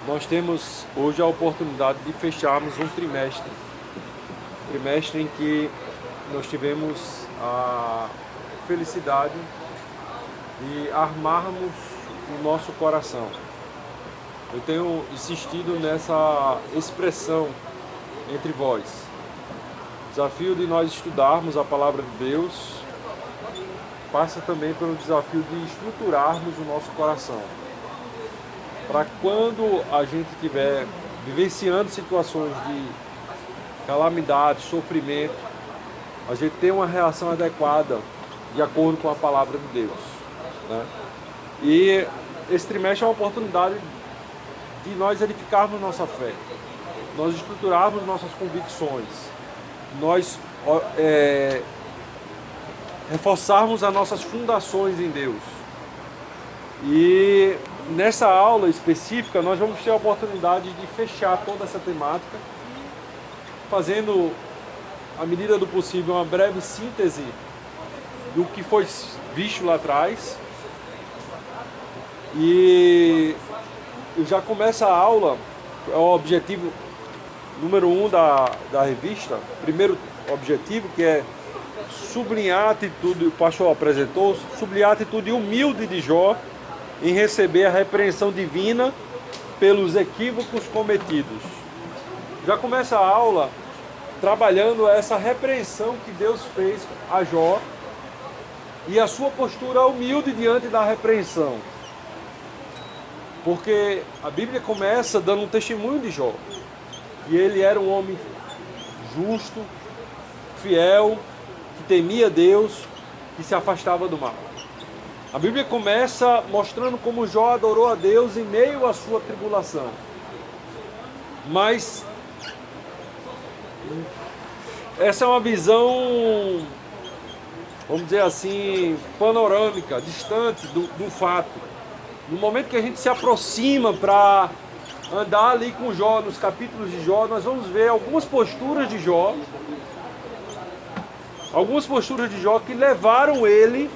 Nós temos hoje a oportunidade de fecharmos um trimestre em que nós tivemos a felicidade de armarmos o nosso coração. Eu tenho insistido nessa expressão entre vós. O desafio de nós estudarmos a palavra de Deus passa também pelo desafio de estruturarmos o nosso coração. Para quando a gente estiver vivenciando situações de calamidade, sofrimento, a gente ter uma reação adequada de acordo com a palavra de Deus, né? E esse trimestre é uma oportunidade de nós edificarmos nossa fé, nós estruturarmos nossas convicções, nós reforçarmos as nossas fundações em Deus. E nessa aula específica nós vamos ter a oportunidade de fechar toda essa temática, fazendo, à medida do possível, uma breve síntese do que foi visto lá atrás. E eu já começo a aula, é o objetivo número 1 da revista. Primeiro objetivo, que é sublinhar a atitude, o pastor apresentou, sublinhar a atitude humilde de Jó em receber a repreensão divina pelos equívocos cometidos. Já começa a aula trabalhando essa repreensão que Deus fez a Jó e a sua postura humilde diante da repreensão. Porque a Bíblia começa dando um testemunho de Jó. E ele era um homem justo, fiel, que temia Deus e se afastava do mal. A Bíblia começa mostrando como Jó adorou a Deus em meio à sua tribulação. Mas essa é uma visão, vamos dizer assim, panorâmica, distante do fato. No momento que a gente se aproxima para andar ali com Jó, nos capítulos de Jó, nós vamos ver algumas posturas de Jó que levaram ele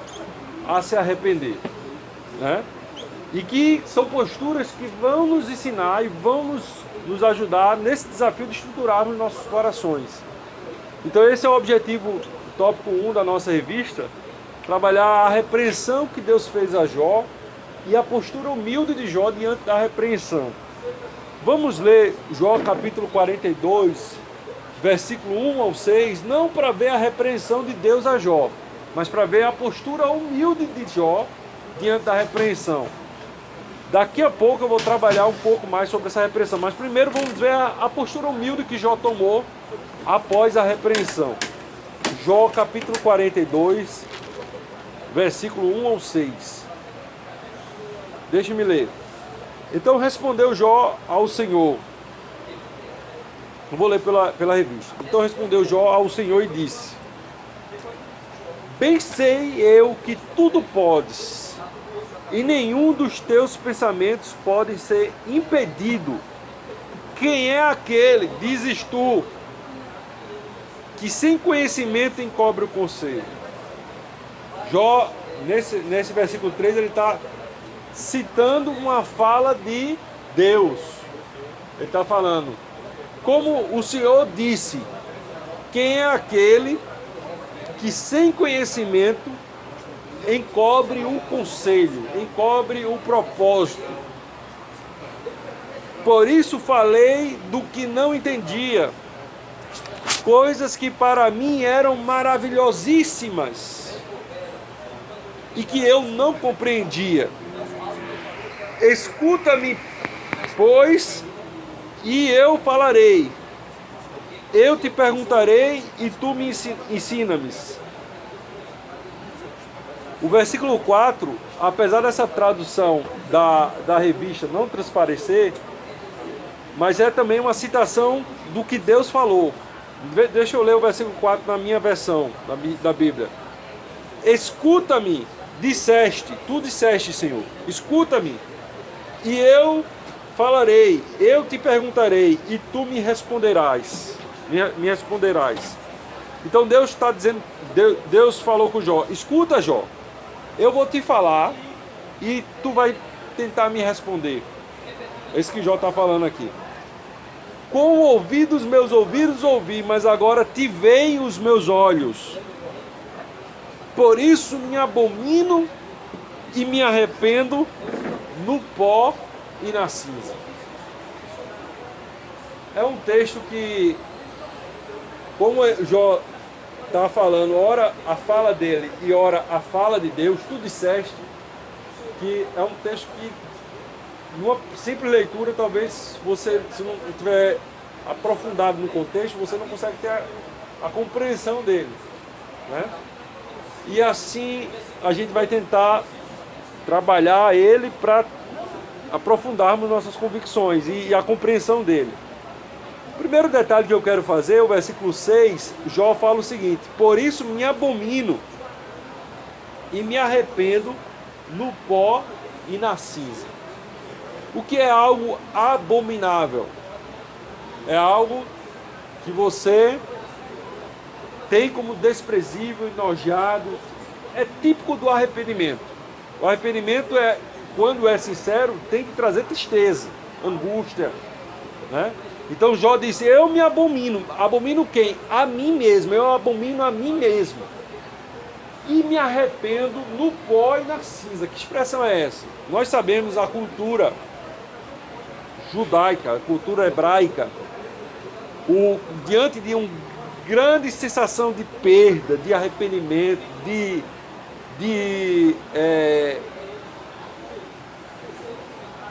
a se arrepender, né? E que são posturas que vão nos ensinar e vão nos ajudar nesse desafio de estruturarmos nossos corações. Então esse é o objetivo, tópico 1 da nossa revista, trabalhar a repreensão que Deus fez a Jó e a postura humilde de Jó diante da repreensão. Vamos ler Jó capítulo 42, versículo 1 ao 6, não para ver a repreensão de Deus a Jó, mas para ver a postura humilde de Jó diante da repreensão. Daqui a pouco eu vou trabalhar um pouco mais sobre essa repreensão, mas primeiro vamos ver a postura humilde que Jó tomou após a repreensão. Jó capítulo 42, versículo 1 ao 6. Deixe-me ler. Então respondeu Jó ao Senhor. Eu vou ler pela revista. Então respondeu Jó ao Senhor e disse: Bem sei eu que tudo podes, e nenhum dos teus pensamentos pode ser impedido. Quem é aquele, dizes tu, que sem conhecimento encobre o conselho? Jó, nesse versículo 3, ele está citando uma fala de Deus. Ele está falando, como o Senhor disse, quem é aquele que sem conhecimento encobre o conselho, encobre o propósito? Por isso falei do que não entendia, coisas que para mim eram maravilhosíssimas e que eu não compreendia. Escuta-me, pois, e eu falarei. Eu te perguntarei e tu me ensina-me. O versículo 4, apesar dessa tradução da revista não transparecer, mas é também uma citação do que Deus falou. Deixa eu ler o versículo 4 na minha versão da Bíblia. Escuta-me, tu disseste, Senhor, escuta-me, e eu falarei, eu te perguntarei, e tu me responderás. Então Deus está dizendo, Deus falou com Jó, escuta Jó, eu vou te falar e tu vai tentar me responder. É isso que Jó está falando aqui. Com o ouvido dos meus ouvidos ouvi, mas agora te veem os meus olhos. Por isso me abomino e me arrependo no pó e na cinza. É um texto que, como Jó está falando, ora a fala dele e ora a fala de Deus, tu disseste que é um texto que, numa simples leitura, talvez você, se não tiver aprofundado no contexto, você não consegue ter a compreensão dele, né? E assim a gente vai tentar trabalhar ele para aprofundarmos nossas convicções e a compreensão dele. O primeiro detalhe que eu quero fazer, o versículo 6, Jó fala o seguinte: por isso me abomino e me arrependo no pó e na cinza. O que é algo abominável? É algo que você tem como desprezível, enojado. É típico do arrependimento. O arrependimento, quando é sincero, tem que trazer tristeza, angústia, né? Então Jó disse: eu me abomino. Abomino quem? A mim mesmo. Eu abomino a mim mesmo. E me arrependo no pó e na cinza. Que expressão é essa? Nós sabemos a cultura judaica, a cultura hebraica, diante de uma grande sensação de perda, de arrependimento, de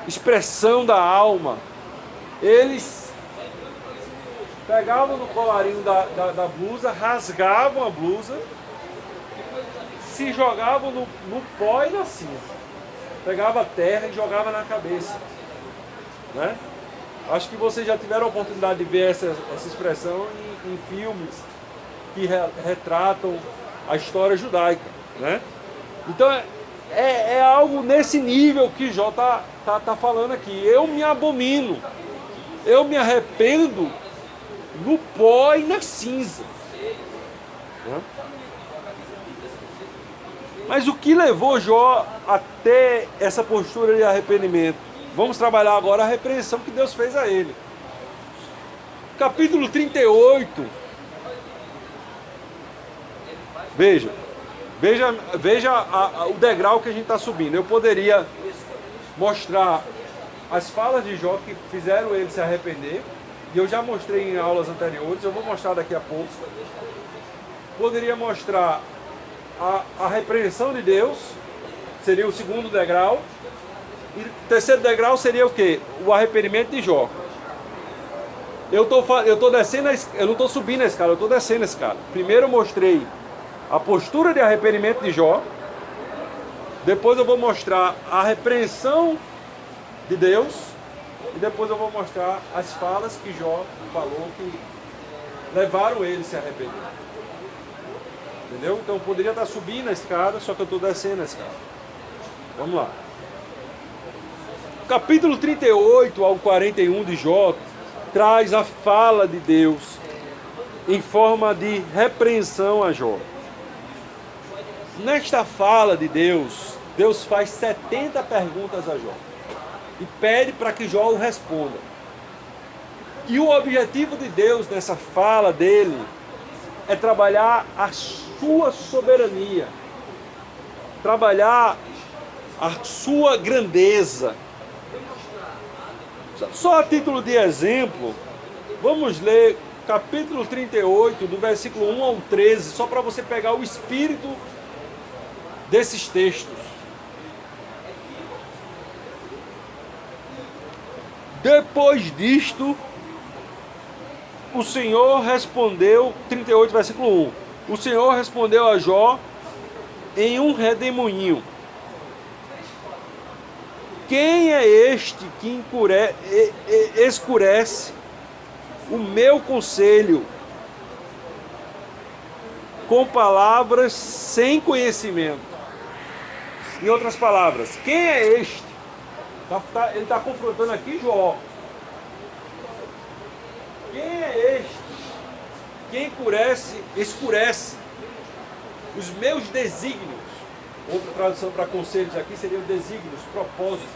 expressão da alma, eles pegavam no colarinho da blusa, rasgavam a blusa, se jogavam no pó e na cinza. Pegava a terra e jogava na cabeça, né? Acho que vocês já tiveram a oportunidade de ver essa expressão em filmes que retratam a história judaica, né? Então é algo nesse nível que Jó tá falando aqui. Eu me abomino, eu me arrependo no pó e na cinza, né? Mas o que levou Jó até essa postura de arrependimento? Vamos trabalhar agora a repreensão que Deus fez a ele. Capítulo 38. Veja o degrau que a gente está subindo. Eu poderia mostrar as falas de Jó que fizeram ele se arrepender, e eu já mostrei em aulas anteriores, eu vou mostrar daqui a pouco. Poderia mostrar a repreensão de Deus, seria o segundo degrau. E o terceiro degrau seria o quê? O arrependimento de Jó. Eu tô descendo, eu não estou subindo a escada, eu estou descendo a escada. Primeiro eu mostrei a postura de arrependimento de Jó. Depois eu vou mostrar a repreensão de Deus. E depois eu vou mostrar as falas que Jó falou que levaram ele a se arrepender. Entendeu? Então eu poderia estar subindo a escada, só que eu estou descendo a escada. Vamos lá. Capítulo 38 ao 41 de Jó traz a fala de Deus em forma de repreensão a Jó. Nesta fala de Deus, Deus faz 70 perguntas a Jó e pede para que Jó o responda. E o objetivo de Deus nessa fala dele é trabalhar a sua soberania, trabalhar a sua grandeza. Só a título de exemplo, vamos ler capítulo 38, do versículo 1 ao 13, só para você pegar o espírito desses textos. Depois disto, o Senhor respondeu, 38, versículo 1, o Senhor respondeu a Jó em um redemoinho: quem é este que escurece o meu conselho com palavras sem conhecimento? Em outras palavras, quem é este? Ele está confrontando aqui Jó. Quem é este que escurece os meus desígnios? Outra tradução para conselhos aqui seria desígnios, propósitos,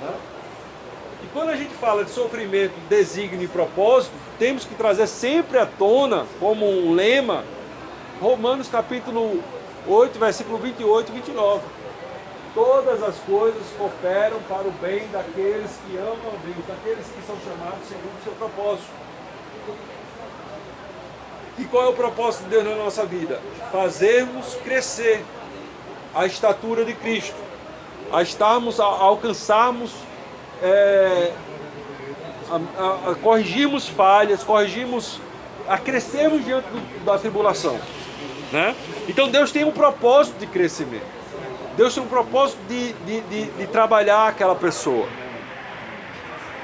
né? quando a gente fala de sofrimento, desígnio e propósito, temos que trazer sempre à tona, como um lema, Romanos capítulo 8, versículo 28 e 29. Todas as coisas cooperam para o bem daqueles que amam a Deus, daqueles que são chamados segundo o seu propósito. E qual é o propósito de Deus na nossa vida? Fazermos crescer a estatura de Cristo, a alcançarmos, corrigirmos falhas, a crescermos diante da tribulação, né? Então Deus tem um propósito de crescimento. Deus tem um propósito de trabalhar aquela pessoa.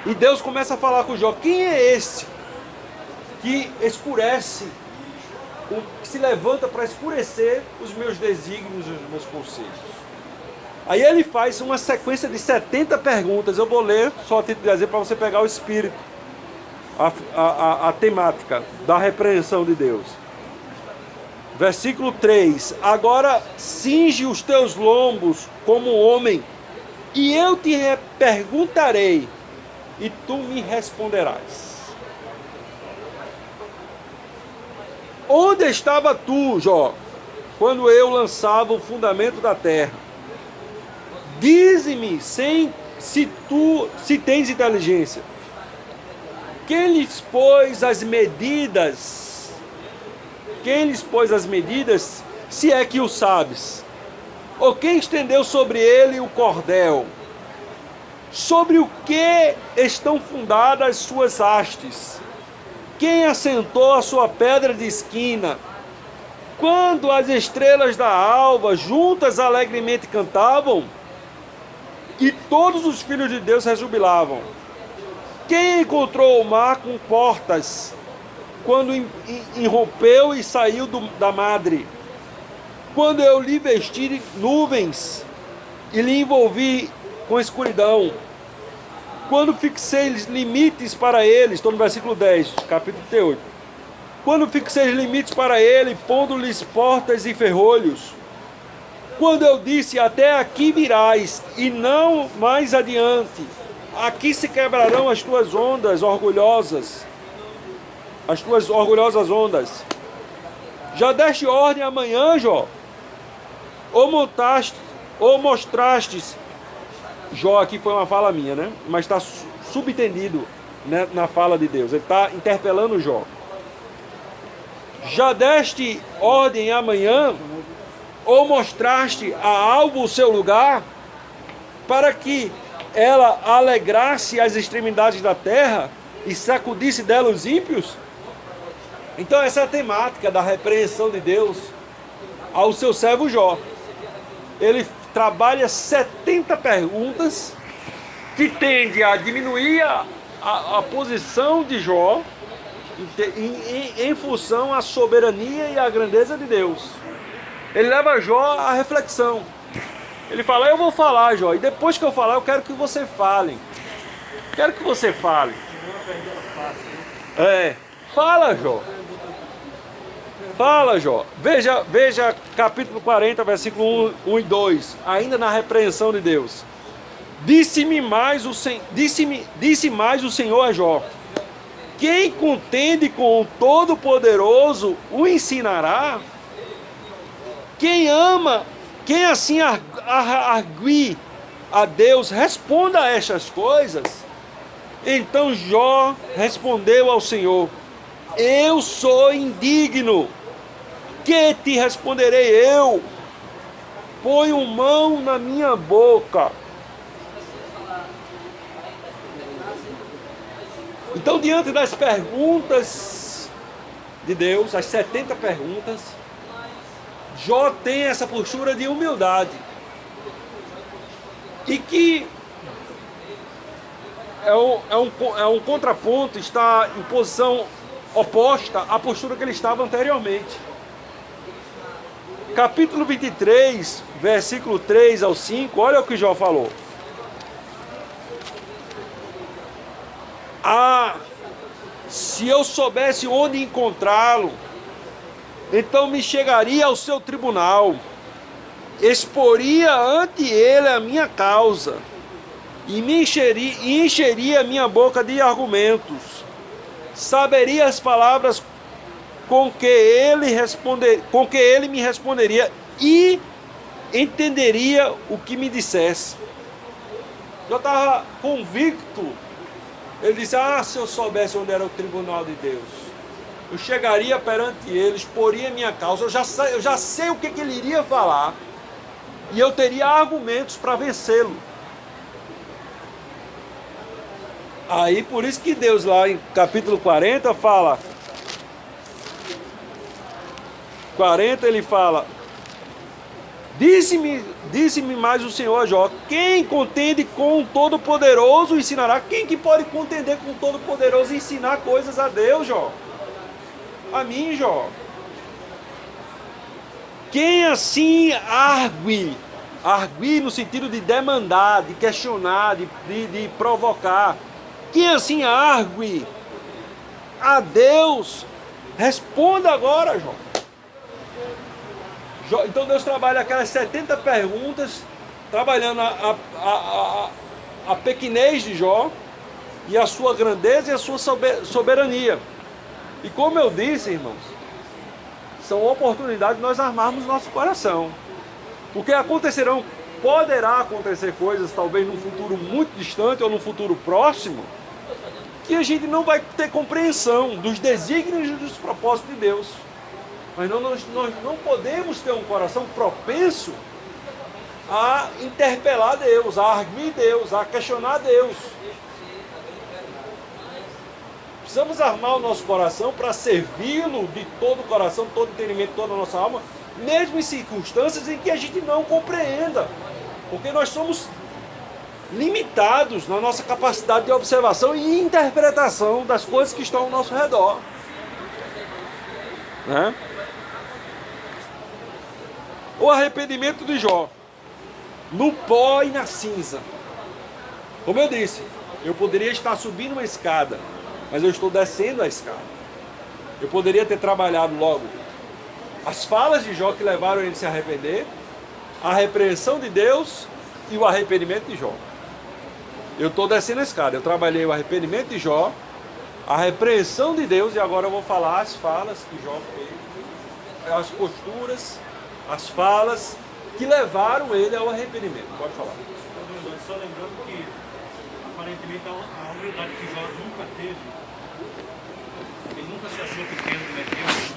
E Deus começa a falar com Jó: quem é este que escurece, que se levanta para escurecer os meus desígnios e os meus conselhos? Aí ele faz uma sequência de 70 perguntas. Eu vou ler só a título de dizer, para você pegar o espírito, a temática da repreensão de Deus. Versículo 3: agora cinge os teus lombos como homem, e eu te perguntarei, e tu me responderás. Onde estava tu, Jó, quando eu lançava o fundamento da terra? Dize-me se tens inteligência. Quem lhes pôs as medidas? Quem lhes pôs as medidas, se é que o sabes? Ou quem estendeu sobre ele o cordel? Sobre o que estão fundadas suas hastes? Quem assentou a sua pedra de esquina? Quando as estrelas da alva juntas alegremente cantavam, e todos os filhos de Deus rejubilavam. Quem encontrou o mar com portas, quando irrompeu e saiu da madre? Quando eu lhe vesti de nuvens e lhe envolvi com escuridão? Quando fixei limites para ele, estou no versículo 10, capítulo 38. Quando fixei limites para ele, pondo-lhes portas e ferrolhos? Quando eu disse, até aqui virás, e não mais adiante, aqui se quebrarão as tuas ondas orgulhosas, as tuas orgulhosas ondas. Já deste ordem amanhã, Jó? Ou mostrastes, Jó aqui foi uma fala minha, né? Mas está subentendido, né, na fala de Deus. Ele está interpelando Jó. Já deste ordem amanhã? Ou mostraste a alvo o seu lugar, para que ela alegrasse as extremidades da terra e sacudisse dela os ímpios? Então essa é a temática da repreensão de Deus ao seu servo Jó. Ele trabalha 70 perguntas que tende a diminuir a posição de Jó em função à soberania e à grandeza de Deus. Ele leva Jó à reflexão. Ele fala, eu vou falar, Jó, e depois que eu falar, eu quero que você fale. Quero que você fale. Fala, Jó. Fala, Jó. Veja capítulo 40, versículo 1 e 2, ainda na repreensão de Deus. Disse mais o Senhor a Jó: quem contende com o Todo-Poderoso o ensinará? Quem assim argue a Deus, responda a estas coisas. Então Jó respondeu ao Senhor: eu sou indigno, que te responderei eu? Ponho mão na minha boca. Então, diante das perguntas de Deus, as 70 perguntas, Jó tem essa postura de humildade, e que é um contraponto, está em posição oposta à postura que ele estava anteriormente. Capítulo 23, versículo 3 ao 5, olha o que Jó falou. Se eu soubesse onde encontrá-lo, então me chegaria ao seu tribunal, exporia ante ele a minha causa, e encheria minha boca de argumentos. Saberia as palavras com que ele me responderia e entenderia o que me dissesse. Eu estava convicto. Ele disse, se eu soubesse onde era o tribunal de Deus, eu chegaria perante ele, exporia minha causa, eu já sei o que ele iria falar, e eu teria argumentos para vencê-lo. Aí por isso que Deus lá em capítulo 40 fala, 40 ele fala, disse-me mais o Senhor a Jó, quem contende com o Todo-Poderoso ensinará. Quem que pode contender com o Todo-Poderoso e ensinar coisas a Deus, Jó? A mim, Jó. Quem assim argue no sentido de demandar, de questionar, de provocar, quem assim argue a Deus, responda agora, Jó. Então Deus trabalha aquelas 70 perguntas, trabalhando a pequenez de Jó, e a sua grandeza e a sua soberania. E como eu disse, irmãos, são oportunidades de nós armarmos nosso coração. Porque poderá acontecer coisas, talvez num futuro muito distante ou num futuro próximo, que a gente não vai ter compreensão dos desígnios e dos propósitos de Deus. Mas nós não podemos ter um coração propenso a interpelar Deus, a arguir Deus, a questionar Deus. Precisamos armar o nosso coração para servi-lo de todo o coração, todo o entendimento, toda a nossa alma, mesmo em circunstâncias em que a gente não compreenda. Porque nós somos limitados na nossa capacidade de observação e interpretação das coisas que estão ao nosso redor. Né? O arrependimento de Jó, no pó e na cinza. Como eu disse, eu poderia estar subindo uma escada, mas eu estou descendo a escada. Eu poderia ter trabalhado logo as falas de Jó que levaram ele a se arrepender, a repreensão de Deus e o arrependimento de Jó. Eu estou descendo a escada, eu trabalhei o arrependimento de Jó, a repreensão de Deus, e agora eu vou falar as falas que Jó fez, as posturas, as falas que levaram ele ao arrependimento. Pode falar. Só lembrando que aparentemente a humildade que Jó nunca teve, ele nunca se achou pequeno, né? Deus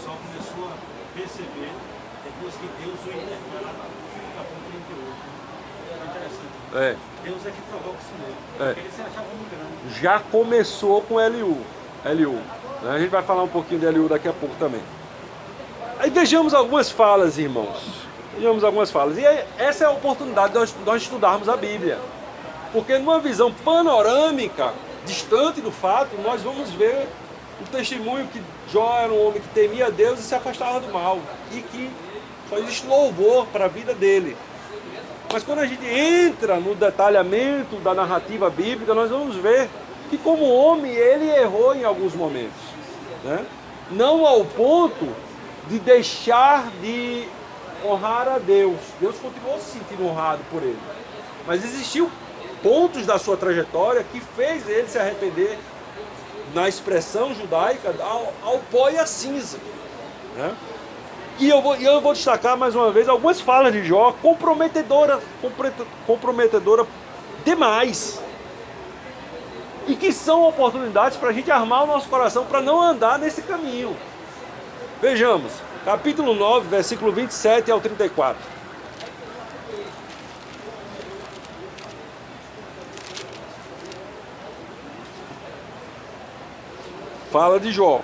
só começou a perceber depois que Deus o interpela no capítulo 38. É interessante. Deus é que provoca isso mesmo. Porque ele se achava muito grande. Já começou com Eliú. A gente vai falar um pouquinho de Eliú daqui a pouco também. Aí vejamos algumas falas, irmãos. Vejamos algumas falas. E essa é a oportunidade de nós estudarmos a Bíblia. Porque numa visão panorâmica, distante do fato, nós vamos ver o testemunho que Jó era um homem que temia Deus e se afastava do mal. E que só existe louvor para a vida dele. Mas quando a gente entra no detalhamento da narrativa bíblica, nós vamos ver que como homem ele errou em alguns momentos. Né? Não ao ponto de deixar de honrar a Deus. Deus continuou se sentindo honrado por ele. Mas existiu pontos da sua trajetória que fez ele se arrepender, na expressão judaica, ao pó e à cinza. Né? E eu vou destacar mais uma vez algumas falas de Jó comprometedora demais. E que são oportunidades para a gente armar o nosso coração para não andar nesse caminho. Vejamos, capítulo 9, versículo 27 ao 34. Fala de Jó.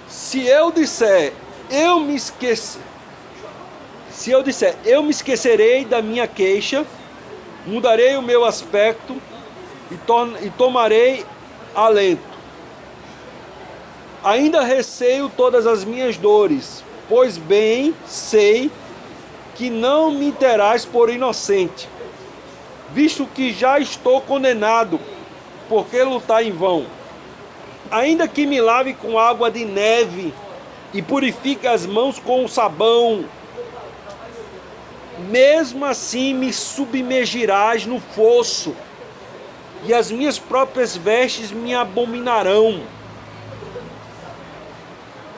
Se eu disser, eu me esquecerei da minha queixa, mudarei o meu aspecto e tomarei alento. Ainda receio todas as minhas dores, pois bem sei que não me terás por inocente, visto que já estou condenado, porque lutar em vão. Ainda que me lave com água de neve e purifique as mãos com o sabão, mesmo assim me submergirás no fosso, e as minhas próprias vestes me abominarão.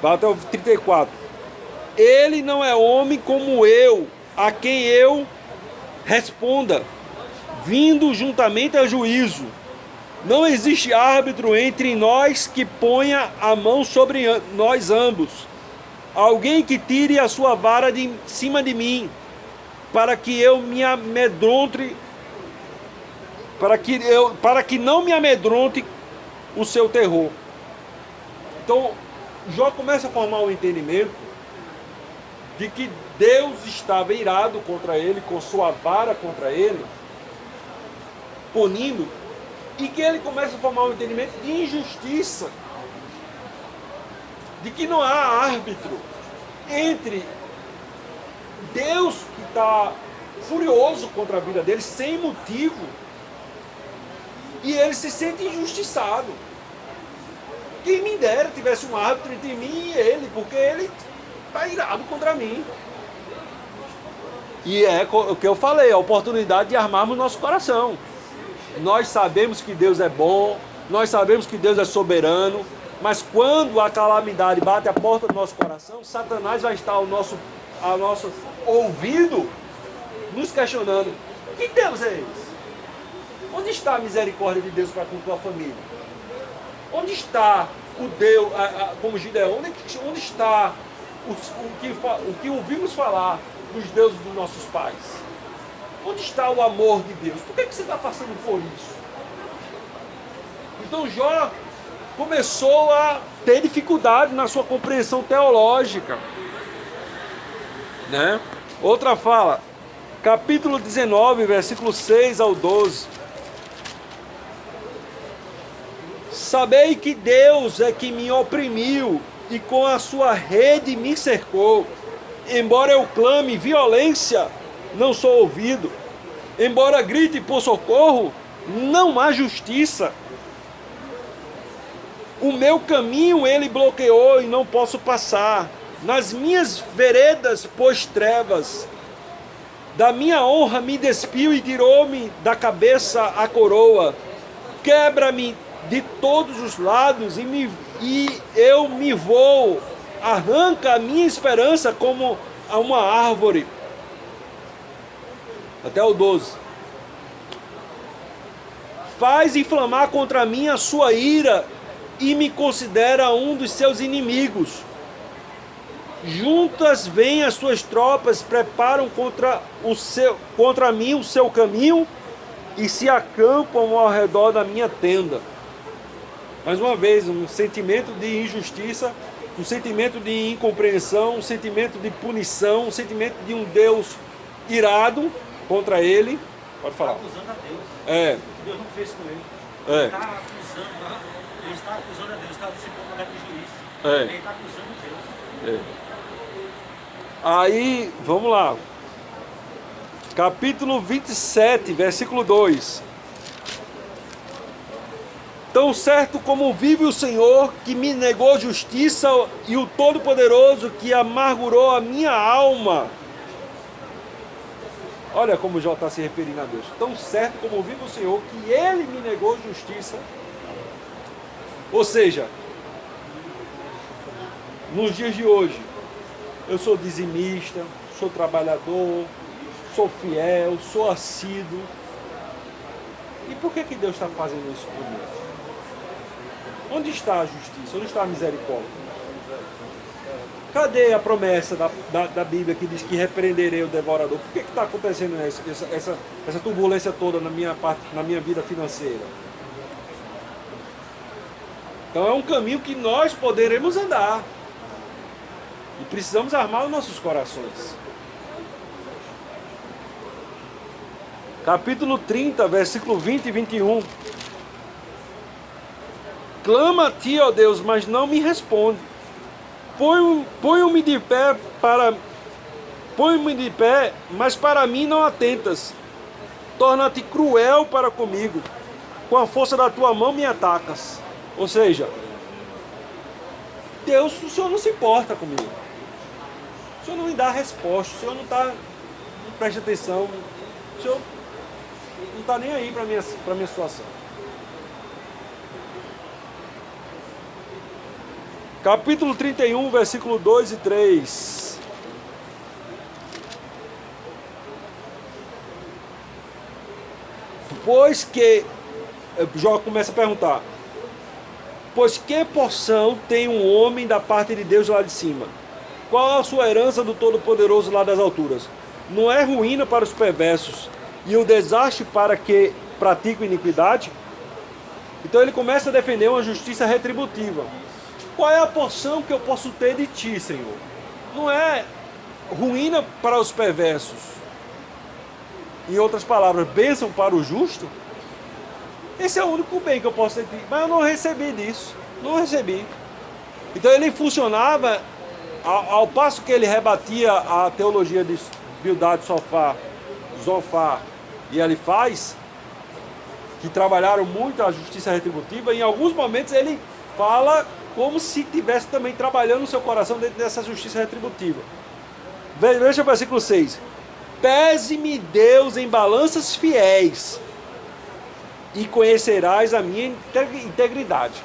Vai até o 34. Ele não é homem como eu, a quem eu responda, vindo juntamente a juízo. Não existe árbitro entre nós que ponha a mão sobre nós ambos. Alguém que tire a sua vara de cima de mim, para que eu me amedronte, para que não me amedronte o seu terror. Então, Jó começa a formar um entendimento de que Deus estava irado contra ele, com sua vara contra ele, punindo, e que ele começa a formar um entendimento de injustiça, de que não há árbitro entre Deus, que está furioso contra a vida dele, sem motivo, e ele se sente injustiçado. Quem me dera tivesse um árbitro entre mim e ele, porque ele está irado contra mim. E é o que eu falei, a oportunidade de armarmos nosso coração. Nós sabemos que Deus é bom, nós sabemos que Deus é soberano, mas quando a calamidade bate a porta do nosso coração, Satanás vai estar ao nosso ouvido, nos questionando: que Deus é esse? Onde está a misericórdia de Deus para com a tua família? Onde está o Deus, como Gideão, onde está o que ouvimos falar dos deuses dos nossos pais? Onde está o amor de Deus? Por que você está passando por isso? Então Jó começou a ter dificuldade na sua compreensão teológica, né? Outra fala, capítulo 19, versículo 6 ao 12. Sabei que Deus é que me oprimiu e com a sua rede me cercou. Embora eu clame violência, não sou ouvido. Embora grite por socorro, não há justiça. O meu caminho ele bloqueou e não posso passar. Nas minhas veredas pôs trevas. Da minha honra me despiu e tirou-me da cabeça a coroa. Quebra-me de todos os lados e eu me vou. Arranca a minha esperança como a uma árvore. Até o 12. Faz inflamar contra mim a sua ira e me considera um dos seus inimigos. Juntas vêm as suas tropas, preparam contra mim o seu caminho e se acampam ao redor da minha tenda. Mais uma vez, um sentimento de injustiça, um sentimento de incompreensão, um sentimento de punição, um sentimento de um Deus irado contra ele. Pode falar. Está acusando a Deus. É. Deus não fez com ele. É. Ele está acusando a Deus, está se pondo de juiz. É. Ele está acusando Deus. É. Aí, vamos lá. Capítulo 27, versículo 2. Tão certo como vive o Senhor, que me negou justiça, e o Todo-Poderoso, que amargurou a minha alma. Olha como Jó está se referindo a Deus. Tão certo como vive o Senhor, que Ele me negou justiça. Ou seja, nos dias de hoje, eu sou dizimista, sou trabalhador, sou fiel, sou assíduo. E por que Deus está fazendo isso comigo? Onde está a justiça? Onde está a misericórdia? Cadê a promessa da Bíblia que diz que repreenderei o devorador? Por que está acontecendo essa turbulência toda na minha vida financeira? Então é um caminho que nós poderemos andar. E precisamos armar os nossos corações. Capítulo 30, versículo 20 e 21. Clama a ti, ó Deus, mas não me responde. Ponho-me de pé, mas para mim não atentas. Torna-te cruel para comigo. Com a força da tua mão me atacas. Ou seja, Deus, o Senhor não se importa comigo. O Senhor não me dá resposta. O Senhor não está preste atenção, o senhor não está nem aí para a minha situação. Capítulo 31, versículo 2 e 3. Pois que, Jó começa a perguntar, pois que porção tem um homem da parte de Deus lá de cima? Qual a sua herança do Todo-Poderoso lá das alturas? Não é ruína para os perversos e o desastre para que praticam iniquidade? Então ele começa a defender uma justiça retributiva. Qual é a porção que eu posso ter de ti, Senhor? Não é ruína para os perversos. Em outras palavras, bênção para o justo? Esse é o único bem que eu posso ter de ti. Mas eu não recebi disso. Não recebi. Então ele funcionava, ao passo que ele rebatia a teologia de Bildad, Zofar e Elifaz, que trabalharam muito a justiça retributiva, em alguns momentos ele fala como se estivesse também trabalhando no seu coração dentro dessa justiça retributiva. Veja o versículo 6. Pese-me Deus em balanças fiéis e conhecerás a minha integridade.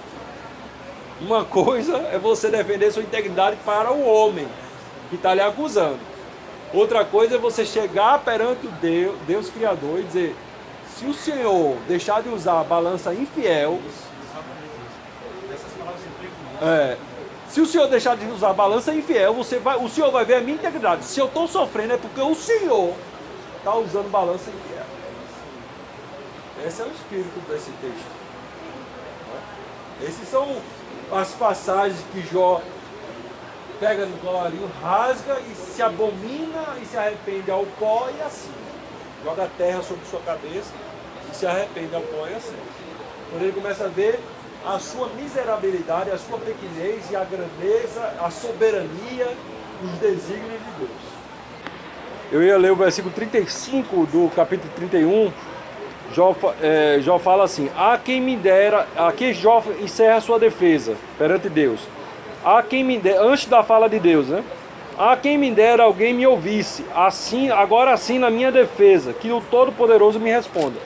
Uma coisa é você defender sua integridade para o homem que está lhe acusando. Outra coisa é você chegar perante o Deus Criador e dizer, se o Senhor deixar de usar a balança infiel, se o Senhor deixar de usar a balança infiel, o Senhor vai ver a minha integridade. Se eu estou sofrendo é porque o Senhor está usando balança infiel. Esse é o espírito desse texto. Essas são as passagens que Jó pega no colarinho, rasga e se abomina e se arrepende ao pó e assim. Joga a terra sobre sua cabeça e se arrepende ao pó e assim. Quando ele começa a ver a sua miserabilidade, a sua pequenez e a grandeza, a soberania, os desígnios de Deus. Eu ia ler o versículo 35 do capítulo 31. Jó fala assim, a quem me dera, aqui Jó encerra a sua defesa perante Deus. A quem me dera, antes da fala de Deus, né? A quem me dera alguém me ouvisse, assim, agora sim na minha defesa, que o Todo-Poderoso me responda.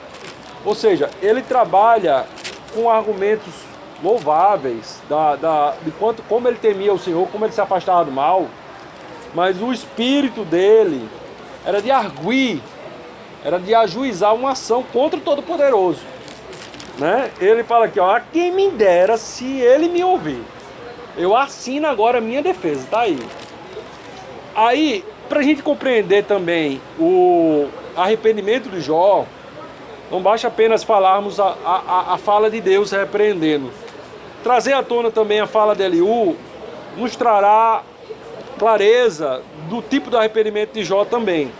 Ou seja, ele trabalha com argumentos louváveis de como ele temia o Senhor, como ele se afastava do mal, mas o espírito dele era de arguir, era de ajuizar uma ação contra o Todo-Poderoso, né? Ele fala aqui, ó, a quem me dera se ele me ouvir, eu assino agora a minha defesa, tá aí. Aí, pra gente compreender também o arrependimento de Jó, não basta apenas falarmos a fala de Deus repreendendo. Trazer à tona também a fala de Eliú nos trará clareza do tipo de arrependimento de Jó também.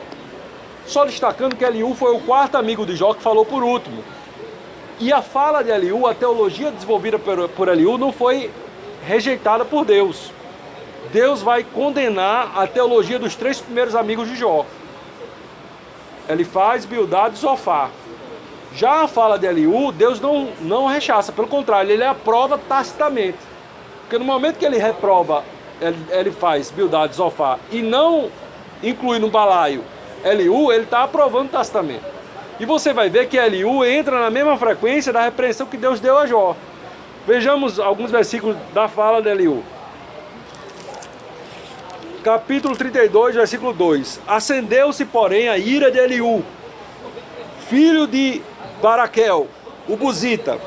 Só destacando que Eliú foi o quarto amigo de Jó que falou por último. E a fala de Eliú, a teologia desenvolvida por Eliú, não foi rejeitada por Deus. Deus vai condenar a teologia dos três primeiros amigos de Jó: Elifaz, Bildad e Zofar. Já a fala de Eliú, Deus não rechaça, pelo contrário, ele aprova tacitamente. Porque no momento que ele reprova Elifaz, Bildad e Zofar e não inclui no balaio Eliú, ele está aprovando tacitamente. E você vai ver que Eliú entra na mesma frequência da repreensão que Deus deu a Jó. Vejamos alguns versículos da fala de Eliú. Capítulo 32, versículo 2. Acendeu-se, porém, a ira de Eliú, filho de Baraquel, o Buzita,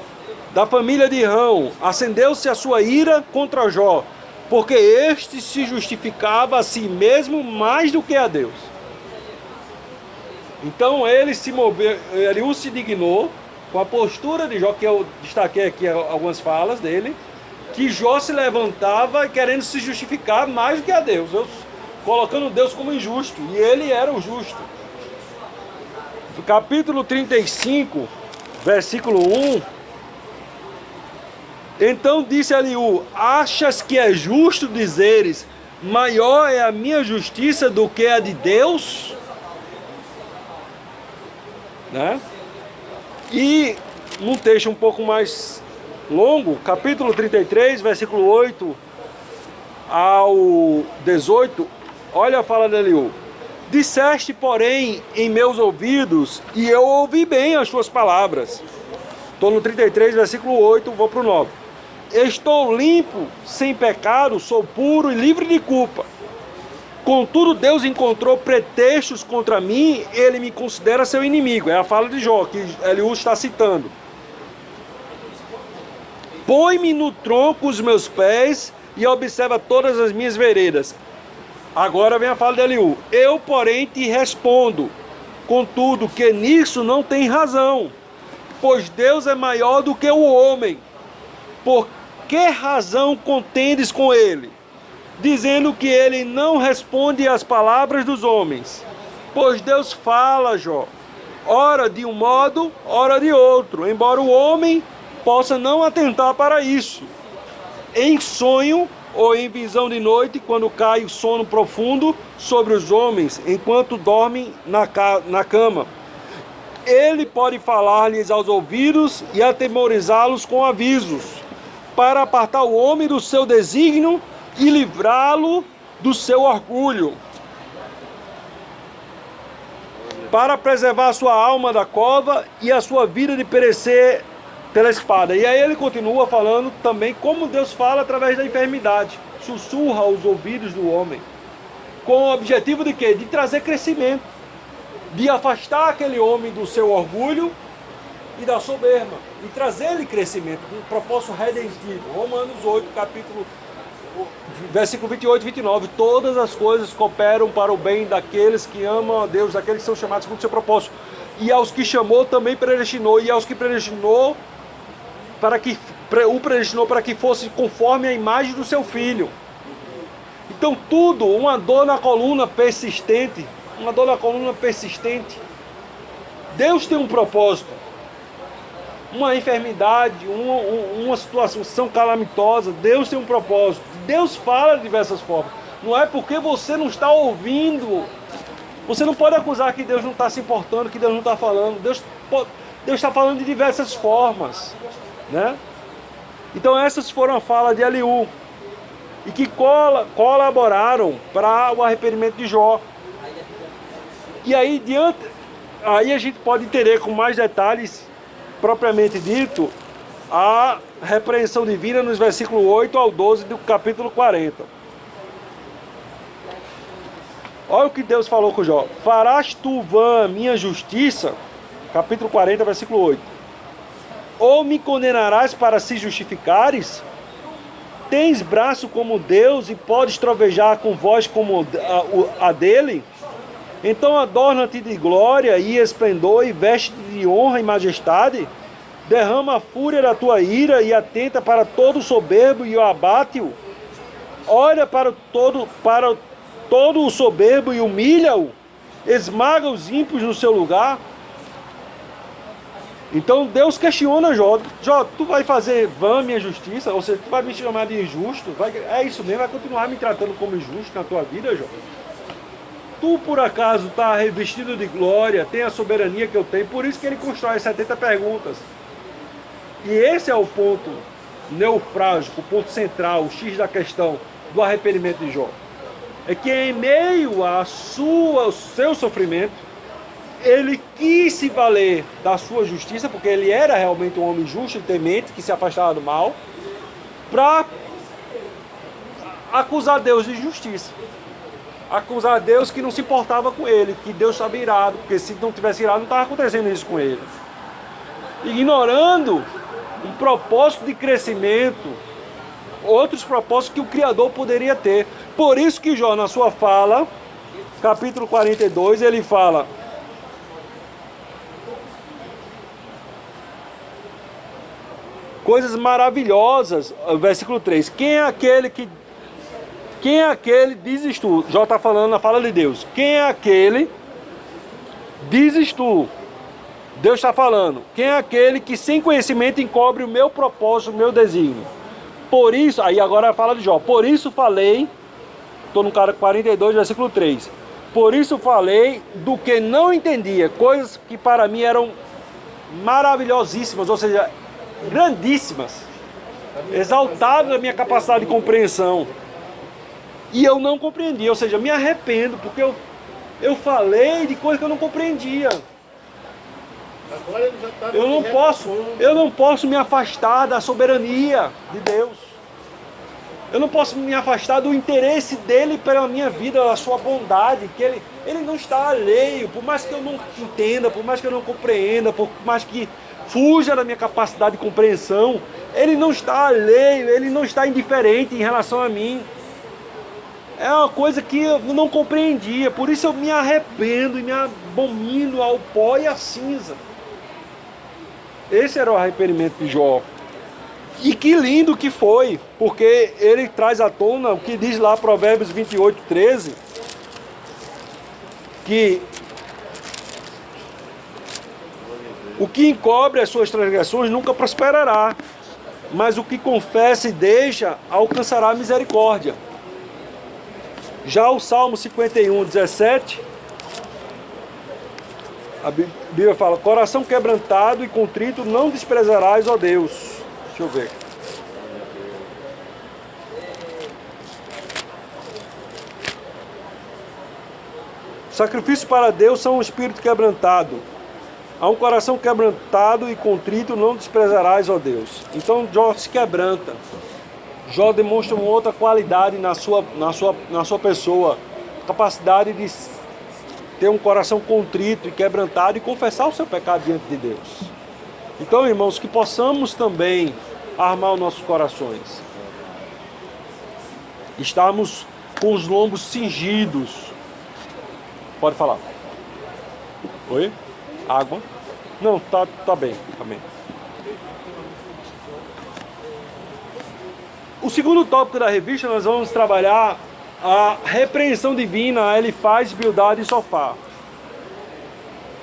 da família de Rão. Acendeu-se a sua ira contra Jó, porque este se justificava a si mesmo mais do que a Deus. Então ele se moveu, Eliú se dignou com a postura de Jó, que eu destaquei aqui algumas falas dele, que Jó se levantava querendo se justificar mais do que a Deus, colocando Deus como injusto, e ele era o justo. Capítulo 35, versículo 1. Então disse Eliú: achas que é justo dizeres, maior é a minha justiça do que a de Deus? Né? E num texto um pouco mais longo, capítulo 33, versículo 8 ao 18, olha a fala de Eliú: Disseste, porém, em meus ouvidos, e eu ouvi bem as tuas palavras. Estou no 33, versículo 8, vou para o 9. Estou limpo, sem pecado, sou puro e livre de culpa. Contudo, Deus encontrou pretextos contra mim, ele me considera seu inimigo. É a fala de Jó, que Eliú está citando. Põe-me no tronco os meus pés e observa todas as minhas veredas. Agora vem a fala de Eliú. Eu, porém, te respondo, contudo, que nisso não tem razão, pois Deus é maior do que o homem. Por que razão contendes com ele, dizendo que ele não responde às palavras dos homens? Pois Deus fala, Jó, ora de um modo, ora de outro, embora o homem possa não atentar para isso. Em sonho ou em visão de noite, quando cai o sono profundo sobre os homens, enquanto dormem na cama. Ele pode falar-lhes aos ouvidos e atemorizá-los com avisos, para apartar o homem do seu desígnio e livrá-lo do seu orgulho, para preservar a sua alma da cova e a sua vida de perecer pela espada. E aí ele continua falando também como Deus fala através da enfermidade. Sussurra aos ouvidos do homem. Com o objetivo de quê? De trazer crescimento. De afastar aquele homem do seu orgulho e da soberba. E trazer-lhe crescimento, com um propósito redentivo. Romanos 8, versículo 28 e 29. Todas as coisas cooperam para o bem daqueles que amam a Deus, daqueles que são chamados segundo o seu propósito. E aos que chamou também predestinou. E aos que predestinou, predestinou para que fosse conforme a imagem do seu filho. Então tudo, uma dor na coluna persistente, Deus tem um propósito. Uma enfermidade, uma situação calamitosa, Deus tem um propósito. Deus fala de diversas formas. Não é porque você não está ouvindo. Você não pode acusar que Deus não está se importando, que Deus não está falando. Deus está falando de diversas formas, né? Então essas foram a fala de Eliú, e que colaboraram para o arrependimento de Jó. E aí a gente pode entender com mais detalhes, propriamente dito, a repreensão divina nos versículos 8 ao 12 do capítulo 40. Olha o que Deus falou com Jó. Farás tu vã a minha justiça, capítulo 40, versículo 8. Ou me condenarás para se justificares? Tens braço como Deus e podes trovejar com voz como a dele? Então adorna-te de glória e esplendor e veste-te de honra e majestade. Derrama a fúria da tua ira e atenta para todo o soberbo e o abate-o. Olha para todo o soberbo e humilha-o. Esmaga os ímpios no seu lugar. Então Deus questiona Jó. Jó, tu vai fazer vã minha justiça? Ou seja, tu vai me chamar de injusto? É isso mesmo? Vai continuar me tratando como injusto na tua vida, Jó? Tu por acaso está revestido de glória, tem a soberania que eu tenho? Por isso que ele constrói 70 perguntas. E esse é o ponto neofrágico, o ponto central, o X da questão do arrependimento de Jó. É que em meio ao seu sofrimento, ele quis se valer da sua justiça, porque ele era realmente um homem justo e temente, que se afastava do mal, para acusar Deus de injustiça. Acusar Deus que não se importava com ele, que Deus estava irado, porque se não tivesse irado não estava acontecendo isso com ele. Ignorando um propósito de crescimento, outros propósitos que o Criador poderia ter. Por isso que Jó, na sua fala, capítulo 42, ele fala: coisas maravilhosas, versículo 3. Quem é aquele, dizes tu? Jó está falando na fala de Deus. Quem é aquele, dizes tu? Deus está falando. Quem é aquele que sem conhecimento encobre o meu propósito, o meu desígnio? Por isso, aí agora fala de Jó. Por isso falei, estou no 42, versículo 3. Por isso falei do que não entendia, coisas que para mim eram maravilhosíssimas, ou seja, grandíssimas, exaltado da minha capacidade de compreensão, e eu não compreendi, ou seja, me arrependo, porque Eu falei de coisa que eu não compreendia. Agora ele já está Eu não posso me afastar da soberania de Deus. Eu não posso me afastar do interesse dele pela minha vida, da sua bondade, que ele não está alheio, por mais que eu não entenda, por mais que eu não compreenda, por mais que fuja da minha capacidade de compreensão, ele não está alheio, ele não está indiferente em relação a mim. É uma coisa que eu não compreendia, por isso eu me arrependo e me abomino ao pó e à cinza. Esse era o arrependimento de Jó. E que lindo que foi, porque ele traz à tona o que diz lá Provérbios 28, 13, que o que encobre as suas transgressões nunca prosperará, mas o que confessa e deixa alcançará misericórdia. Já o Salmo 51, 17, a Bíblia fala: coração quebrantado e contrito não desprezarás, ó Deus. Deixa eu ver. Sacrifício para Deus são um espírito quebrantado. A um coração quebrantado e contrito não desprezarás, ó Deus. Então Jó se quebranta. Jó demonstra uma outra qualidade na sua pessoa. Capacidade de ter um coração contrito e quebrantado e confessar o seu pecado diante de Deus. Então, irmãos, que possamos também armar os nossos corações. Estarmos com os lombos cingidos. Pode falar. Oi? Água? Não, tá bem, tá bem. O segundo tópico da revista, nós vamos trabalhar a repreensão divina a Elifaz, Bildade e Sofar.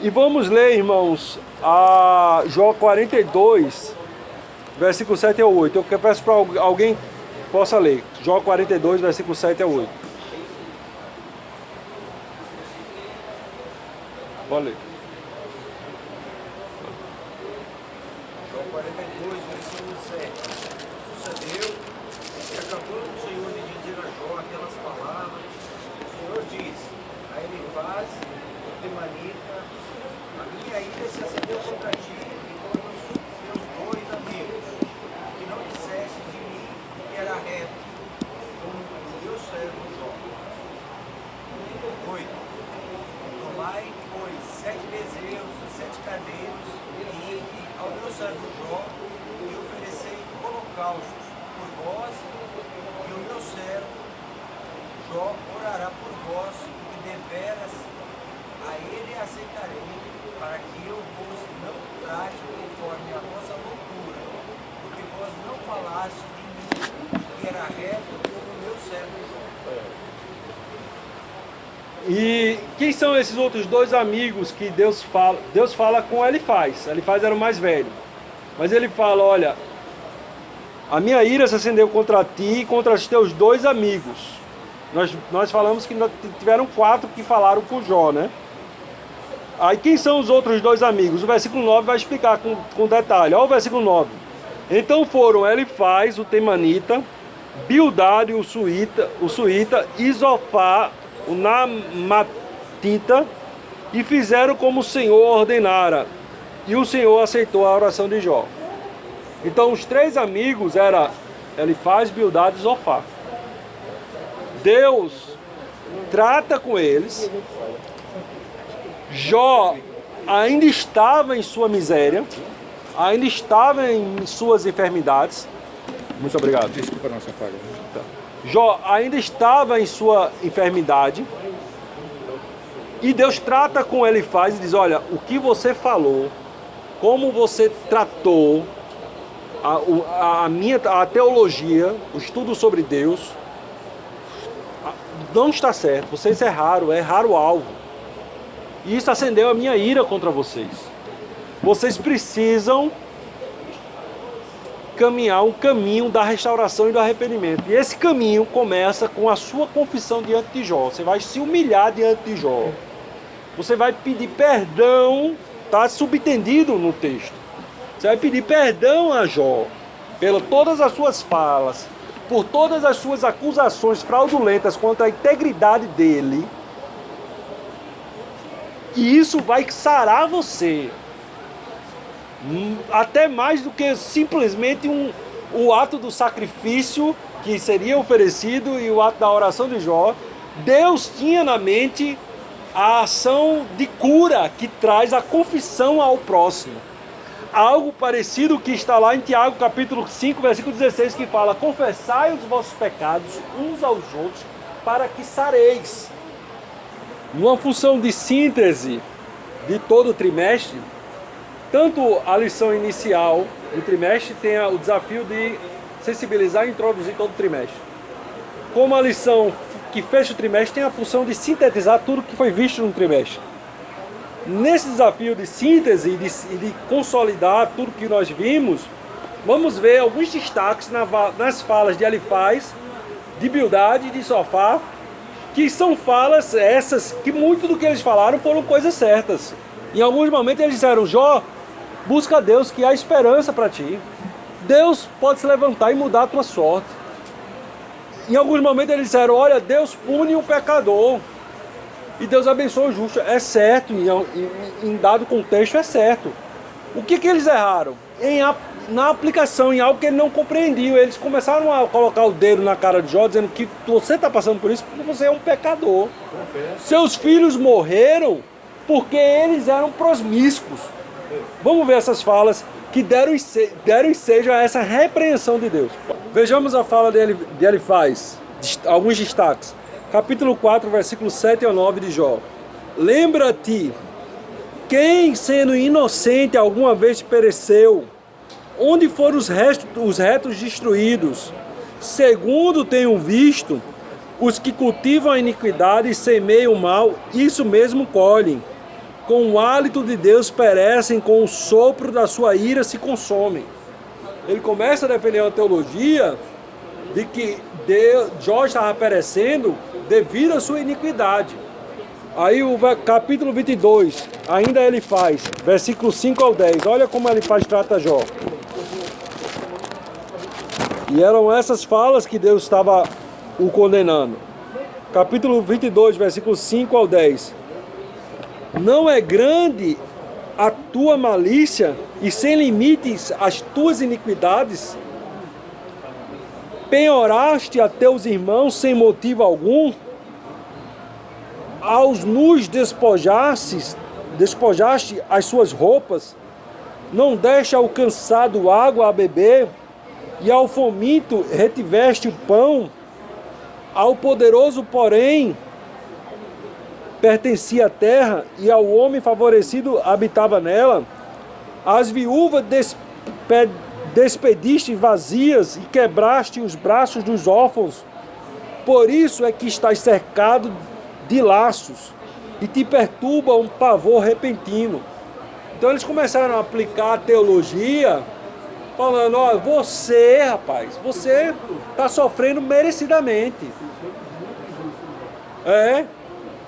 E vamos ler, irmãos, a Jó 42, versículo 7 ao 8. Eu peço para alguém que possa ler. Jó 42, versículo 7 ao 8. Pode ler. Jó 42, versículo 7. Sucedeu que, acabando o Senhor de dizer a Jó aquelas palavras, o Senhor disse a Elifaz, o temanita: a minha ira se acendeu contra ti e contra os teus dois amigos, que não disseste de mim que era reto, como o meu servo Jó. 8. Tomai, pois, 7 bezerros e 7 carneiros, e ide ao meu servo Jó, e oferecei holocaustos por vós, e o meu servo Jó orará por vós, e deveras a ele aceitarei, para que eu vos não trate conforme a vossa loucura, porque vós não falaste de mim, que era reto como o meu servo Jó. E quem são esses outros dois amigos que Deus fala? Deus fala com Elifaz. Elifaz era o mais velho. Mas ele fala: olha, a minha ira se acendeu contra ti e contra os teus dois amigos. Nós falamos que tiveram 4 que falaram com Jó, né? Aí quem são os outros dois amigos? O versículo 9 vai explicar com detalhe. Olha o versículo 9. Então foram Elifaz, o temanita, Bildade, o suíta, e Zofar, o namatita, e fizeram como o Senhor ordenara. E o Senhor aceitou a oração de Jó. Então os 3 amigos eram Elifaz, Bildade e Zofar. Deus trata com eles. Jó ainda estava em sua miséria, ainda estava em suas enfermidades. Muito obrigado. Desculpa a nossa falha. Jó ainda estava em sua enfermidade. E Deus trata com Elifaz e diz: olha, o que você falou, como você tratou a teologia, o estudo sobre Deus, não está certo. Vocês erraram o alvo. E isso acendeu a minha ira contra vocês. Vocês precisam caminhar um caminho da restauração e do arrependimento. E esse caminho começa com a sua confissão diante de Jó. Você vai se humilhar diante de Jó. Você vai pedir perdão, está subtendido no texto. Você vai pedir perdão a Jó pelas todas as suas falas, por todas as suas acusações fraudulentas contra a integridade dele. E isso vai sarar você. Até mais do que simplesmente o ato do sacrifício que seria oferecido e o ato da oração de Jó. Deus tinha na mente a ação de cura que traz a confissão ao próximo. Algo parecido que está lá em Tiago capítulo 5, versículo 16, que fala: confessai os vossos pecados uns aos outros para que sareis. Numa função de síntese de todo o trimestre, tanto a lição inicial do trimestre tem o desafio de sensibilizar e introduzir todo o trimestre, como a lição que fecha o trimestre tem a função de sintetizar tudo que foi visto no trimestre. Nesse desafio de síntese e de consolidar tudo que nós vimos, vamos ver alguns destaques nas falas de Elifaz, de Bildade e de Zofar, que são falas essas que muito do que eles falaram foram coisas certas. Em alguns momentos eles disseram: Jó, busca a Deus que há esperança para ti. Deus pode se levantar e mudar a tua sorte. Em alguns momentos eles disseram: olha, Deus pune o pecador e Deus abençoa o justo. É certo, em dado contexto é certo. O que eles erraram? Na aplicação, em algo que ele não compreendiam. Eles começaram a colocar o dedo na cara de Jó, dizendo que você está passando por isso porque você é um pecador. Seus filhos morreram porque eles eram prosmíscuos. Vamos ver essas falas que deram ensejo a essa repreensão de Deus. Vejamos a fala de Elifaz, alguns destaques. Capítulo 4, versículos 7 ao 9 de Jó. Lembra-te, quem sendo inocente alguma vez pereceu? Onde foram os retos destruídos? Segundo tenho visto, os que cultivam a iniquidade e semeiam o mal, isso mesmo colhem. Com o hálito de Deus perecem, com o sopro da sua ira se consomem. Ele começa a defender uma teologia de que Jó estava perecendo devido à sua iniquidade. Aí o capítulo 22, ainda ele faz, versículo 5 ao 10, olha como ele trata Jó. E eram essas falas que Deus estava o condenando. Capítulo 22, versículos 5 ao 10. Não é grande a tua malícia e sem limites as tuas iniquidades? Penhoraste a teus irmãos sem motivo algum? Aos nus despojaste as suas roupas? Não deste ao cansado água a beber? E ao faminto retiveste o pão? Ao poderoso, porém, pertencia a terra, e ao homem favorecido habitava nela. As viúvas despediste vazias e quebraste os braços dos órfãos. Por isso é que estás cercado de laços e te perturba um pavor repentino. Então eles começaram a aplicar a teologia, falando: ó, você, rapaz, você está sofrendo merecidamente.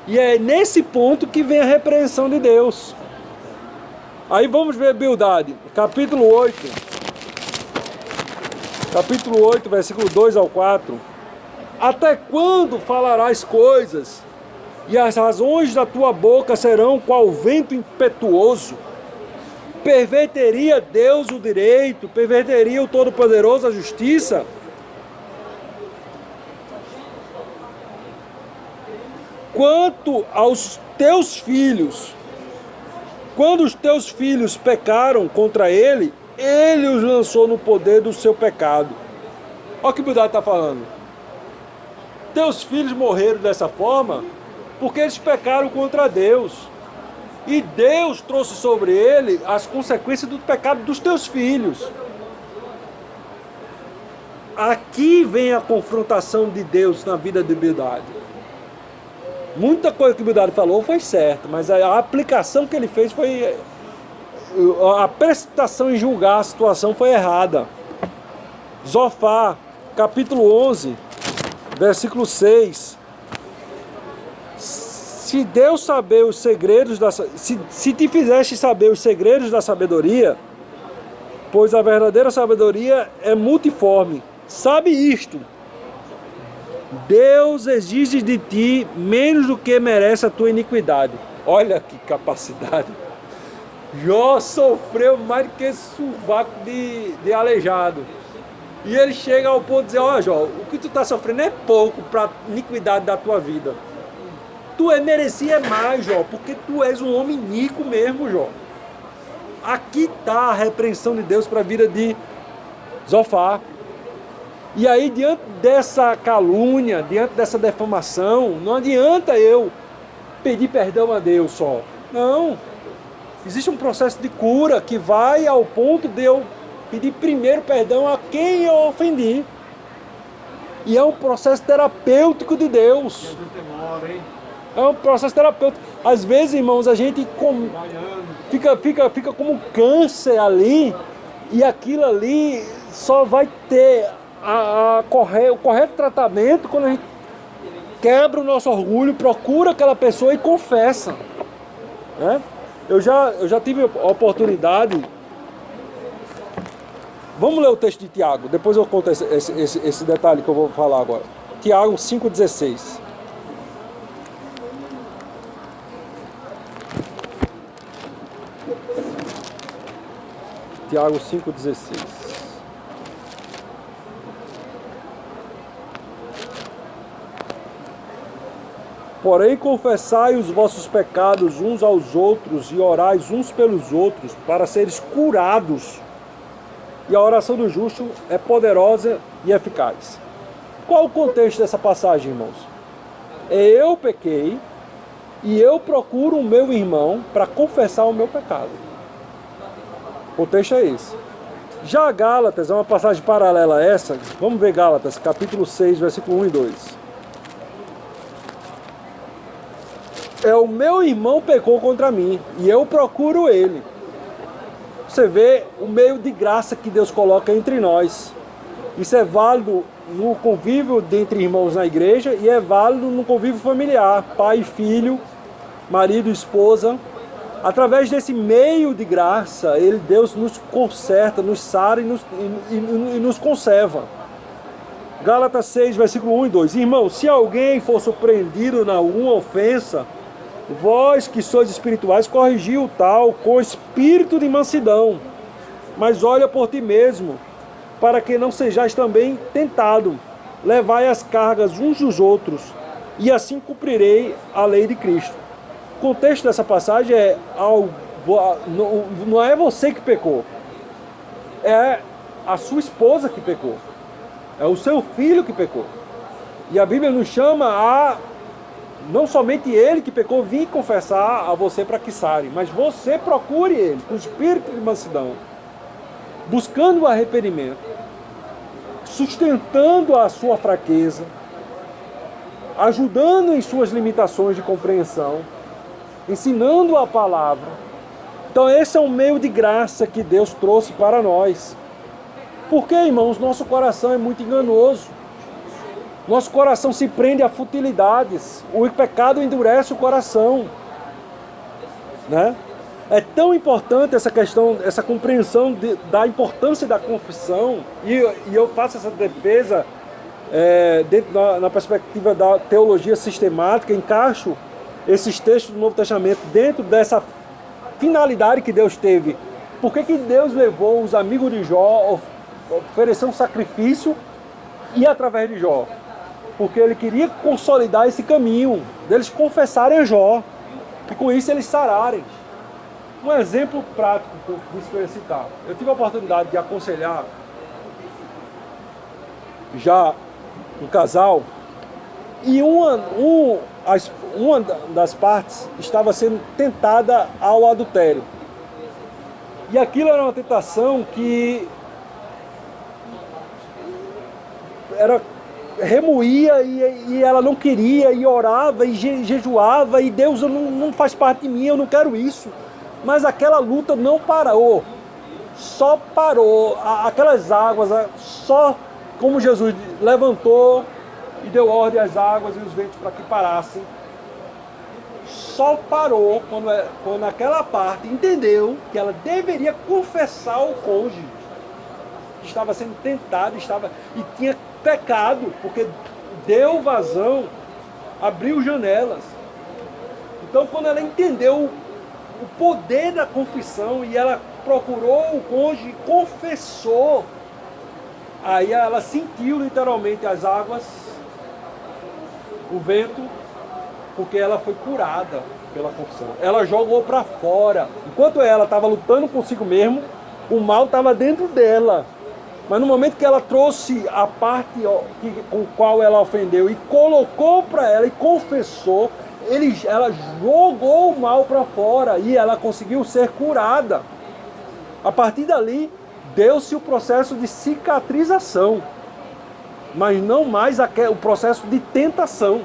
E é nesse ponto que vem a repreensão de Deus. Aí vamos ver Bildade, capítulo 8. Capítulo 8, versículo 2 ao 4. Até quando falarás coisas, e as razões da tua boca serão qual vento impetuoso? Perverteria Deus o direito? Perverteria o Todo-Poderoso a justiça? Quanto aos teus filhos, quando os teus filhos pecaram contra ele, ele os lançou no poder do seu pecado. Olha o que Bildade está falando. Teus filhos morreram dessa forma porque eles pecaram contra Deus. E Deus trouxe sobre ele as consequências do pecado dos teus filhos. Aqui vem a confrontação de Deus na vida de Bildade. Muita coisa que Bildade falou foi certa, mas a aplicação que ele fez foi... A precipitação em julgar a situação foi errada. Zofar, capítulo 11, versículo 6. Se Deus saber os segredos se te fizeste saber os segredos da sabedoria, pois a verdadeira sabedoria é multiforme. Sabe isto: Deus exige de ti menos do que merece a tua iniquidade. Olha que capacidade. Jó sofreu mais do que sovaco de aleijado. E ele chega ao ponto de dizer, ó Jó, o que tu está sofrendo é pouco para a iniquidade da tua vida. Tu merecia mais, Jó, porque tu és um homem iníquo mesmo, Jó. Aqui está a repreensão de Deus para a vida de Zofar. E aí, diante dessa calúnia, diante dessa defamação, não adianta eu pedir perdão a Deus só. Não. Existe um processo de cura que vai ao ponto de eu pedir primeiro perdão a quem eu ofendi. E é um processo terapêutico de Deus. É um processo terapêutico. Às vezes, irmãos, a gente fica como um câncer ali, e aquilo ali só vai ter o correto tratamento quando a gente quebra o nosso orgulho, procura aquela pessoa e confessa. Né? Eu já tive a oportunidade. Vamos ler o texto de Tiago, depois eu conto esse detalhe que eu vou falar agora. Tiago 5,16. Tiago 5,16. Porém, confessai os vossos pecados uns aos outros e orais uns pelos outros para seres curados. E a oração do justo é poderosa e eficaz. Qual o contexto dessa passagem, irmãos? Eu pequei e eu procuro o meu irmão para confessar o meu pecado. O contexto é esse. Já Gálatas é uma passagem paralela a essa. Vamos ver Gálatas, capítulo 6, versículo 1 e 2. É o meu irmão pecou contra mim e eu procuro ele. Você vê o meio de graça que Deus coloca entre nós. Isso é válido no convívio entre irmãos na igreja e é válido no convívio familiar, pai e filho, marido e esposa. Através desse meio de graça, Deus nos conserta, nos sara e nos conserva. Gálatas 6, versículo 1 e 2. Irmão, se alguém for surpreendido na alguma ofensa, vós que sois espirituais, corrigiu o tal com espírito de mansidão. Mas olha por ti mesmo, para que não sejais também tentado. Levai as cargas uns dos outros, e assim cumprirei a lei de Cristo. O contexto dessa passagem é, não é você que pecou, é a sua esposa que pecou, é o seu filho que pecou. E a Bíblia nos chama a não somente ele que pecou vir confessar a você para que sare, mas você procure ele com espírito de mansidão, buscando o arrependimento, sustentando a sua fraqueza, ajudando em suas limitações de compreensão, ensinando a palavra. Então esse é um meio de graça que Deus trouxe para nós. Porque, irmãos, nosso coração é muito enganoso. Nosso coração se prende a futilidades. O pecado endurece o coração. Né? É tão importante essa questão, essa compreensão da importância da confissão. E eu faço essa defesa na perspectiva da teologia sistemática, encaixo esses textos do Novo Testamento dentro dessa finalidade que Deus teve. Por que Deus levou os amigos de Jó a oferecer um sacrifício e através de Jó? Porque ele queria consolidar esse caminho deles confessarem a Jó e com isso eles sararem. Um exemplo prático que eu queria citar. Eu tive a oportunidade de aconselhar já um casal e uma das partes estava sendo tentada ao adultério. E aquilo era uma tentação que remoía e ela não queria, e orava e jejuava, e Deus não faz parte de mim, eu não quero isso. Mas aquela luta não parou, só parou, aquelas águas, só como Jesus levantou e deu ordem às águas e os ventos para que parassem, só parou quando aquela parte entendeu que ela deveria confessar o cônjuge, que estava sendo tentado, e tinha pecado, porque deu vazão, abriu janelas. Então, quando ela entendeu o poder da confissão e ela procurou o cônjuge e confessou, aí ela sentiu literalmente as águas, o vento, porque ela foi curada pela confissão. Ela jogou para fora. Enquanto ela estava lutando consigo mesmo, o mal estava dentro dela. Mas no momento que ela trouxe a parte com qual ela ofendeu e colocou para ela e confessou, ela jogou o mal para fora e ela conseguiu ser curada. A partir dali, deu-se o processo de cicatrização, mas não mais o processo de tentação.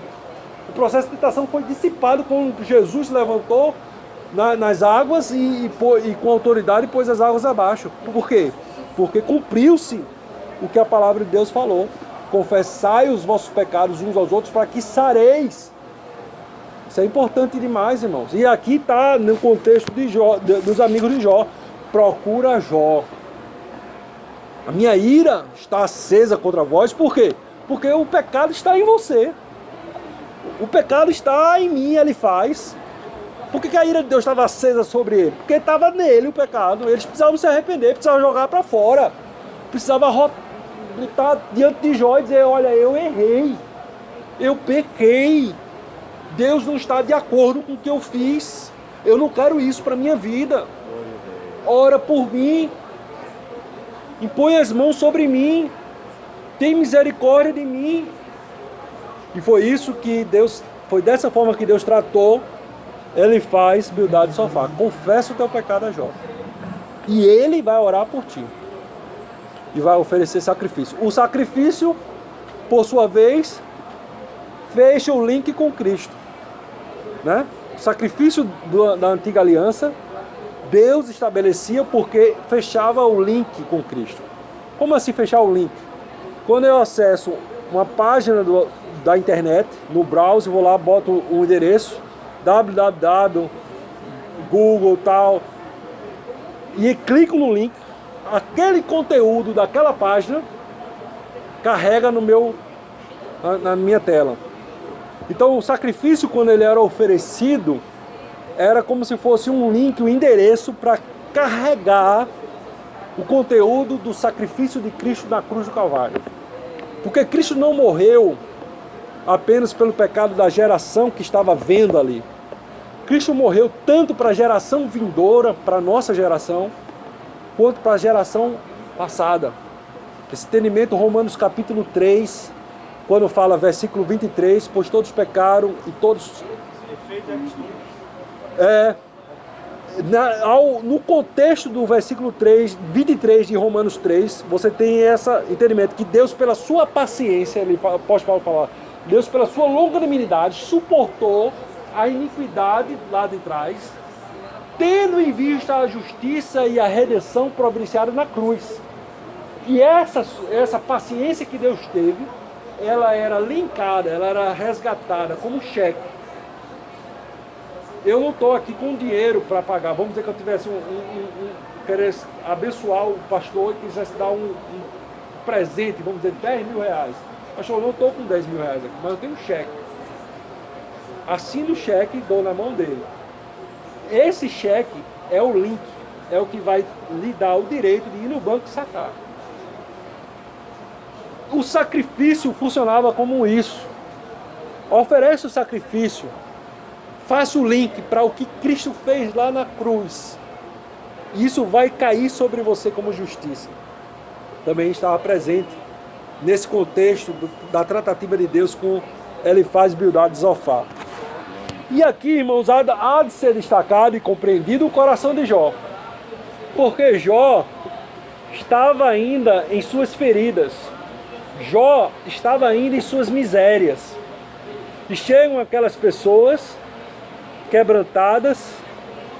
O processo de tentação foi dissipado quando Jesus se levantou nas águas e com autoridade pôs as águas abaixo. Por quê? Porque cumpriu-se o que a palavra de Deus falou. Confessai os vossos pecados uns aos outros para que sareis. Isso é importante demais, irmãos. E aqui está no contexto de Jó, dos amigos de Jó. Procura Jó. A minha ira está acesa contra vós. Por quê? Porque o pecado está em você. O pecado está em mim, ele faz. Por que a ira de Deus estava acesa sobre ele? Porque estava nele o pecado. Eles precisavam se arrepender, precisavam jogar para fora. Precisavam lutar diante de Jó e dizer, olha, eu errei. Eu pequei. Deus não está de acordo com o que eu fiz. Eu não quero isso para a minha vida. Ora por mim. Impõe as mãos sobre mim. Tem misericórdia de mim. E foi isso que Deus, foi dessa forma que Deus tratou. Ele faz Bildade de Sofá. Confessa o teu pecado a Jó. E ele vai orar por ti. E vai oferecer sacrifício. O sacrifício, por sua vez, fecha o link com Cristo. Né? O sacrifício da antiga aliança, Deus estabelecia porque fechava o link com Cristo. Como assim fechar o link? Quando eu acesso uma página da internet, no browser, vou lá, boto o endereço, www, Google, tal, e clico no link, aquele conteúdo daquela página carrega na minha tela. Então o sacrifício, quando ele era oferecido, era como se fosse um link, um endereço para carregar o conteúdo do sacrifício de Cristo na cruz do Calvário. Porque Cristo não morreu apenas pelo pecado da geração que estava vendo ali. Cristo morreu tanto para a geração vindoura, para a nossa geração, quanto para a geração passada. Esse entendimento, Romanos capítulo 3, quando fala, versículo 23, pois todos pecaram e todos... Efeito é costume. No contexto do versículo 23 de Romanos 3, você tem esse entendimento que Deus, pela sua paciência, apóstolo Paulo fala, Deus, pela sua longanimidade, suportou a iniquidade lá de trás, tendo em vista a justiça e a redenção providenciada na cruz. E essa paciência que Deus teve, ela era linkada, ela era resgatada como cheque. Eu não estou aqui com dinheiro para pagar. Vamos dizer que eu tivesse queresse abençoar o pastor e quisesse dar um presente, vamos dizer, 10 mil reais. Pastor, eu não estou com 10 mil reais aqui, mas eu tenho um cheque. Assino o cheque e dou na mão dele. Esse cheque é o link, é o que vai lhe dar o direito de ir no banco e sacar. O sacrifício funcionava como isso. Oferece o sacrifício, faça o link para o que Cristo fez lá na cruz. Isso vai cair sobre você como justiça. Também estava presente nesse contexto da tratativa de Deus com Elifaz e Bildade de Zofar. E aqui, irmãos, há de ser destacado e compreendido o coração de Jó. Porque Jó estava ainda em suas feridas. Jó estava ainda em suas misérias. E chegam aquelas pessoas quebrantadas,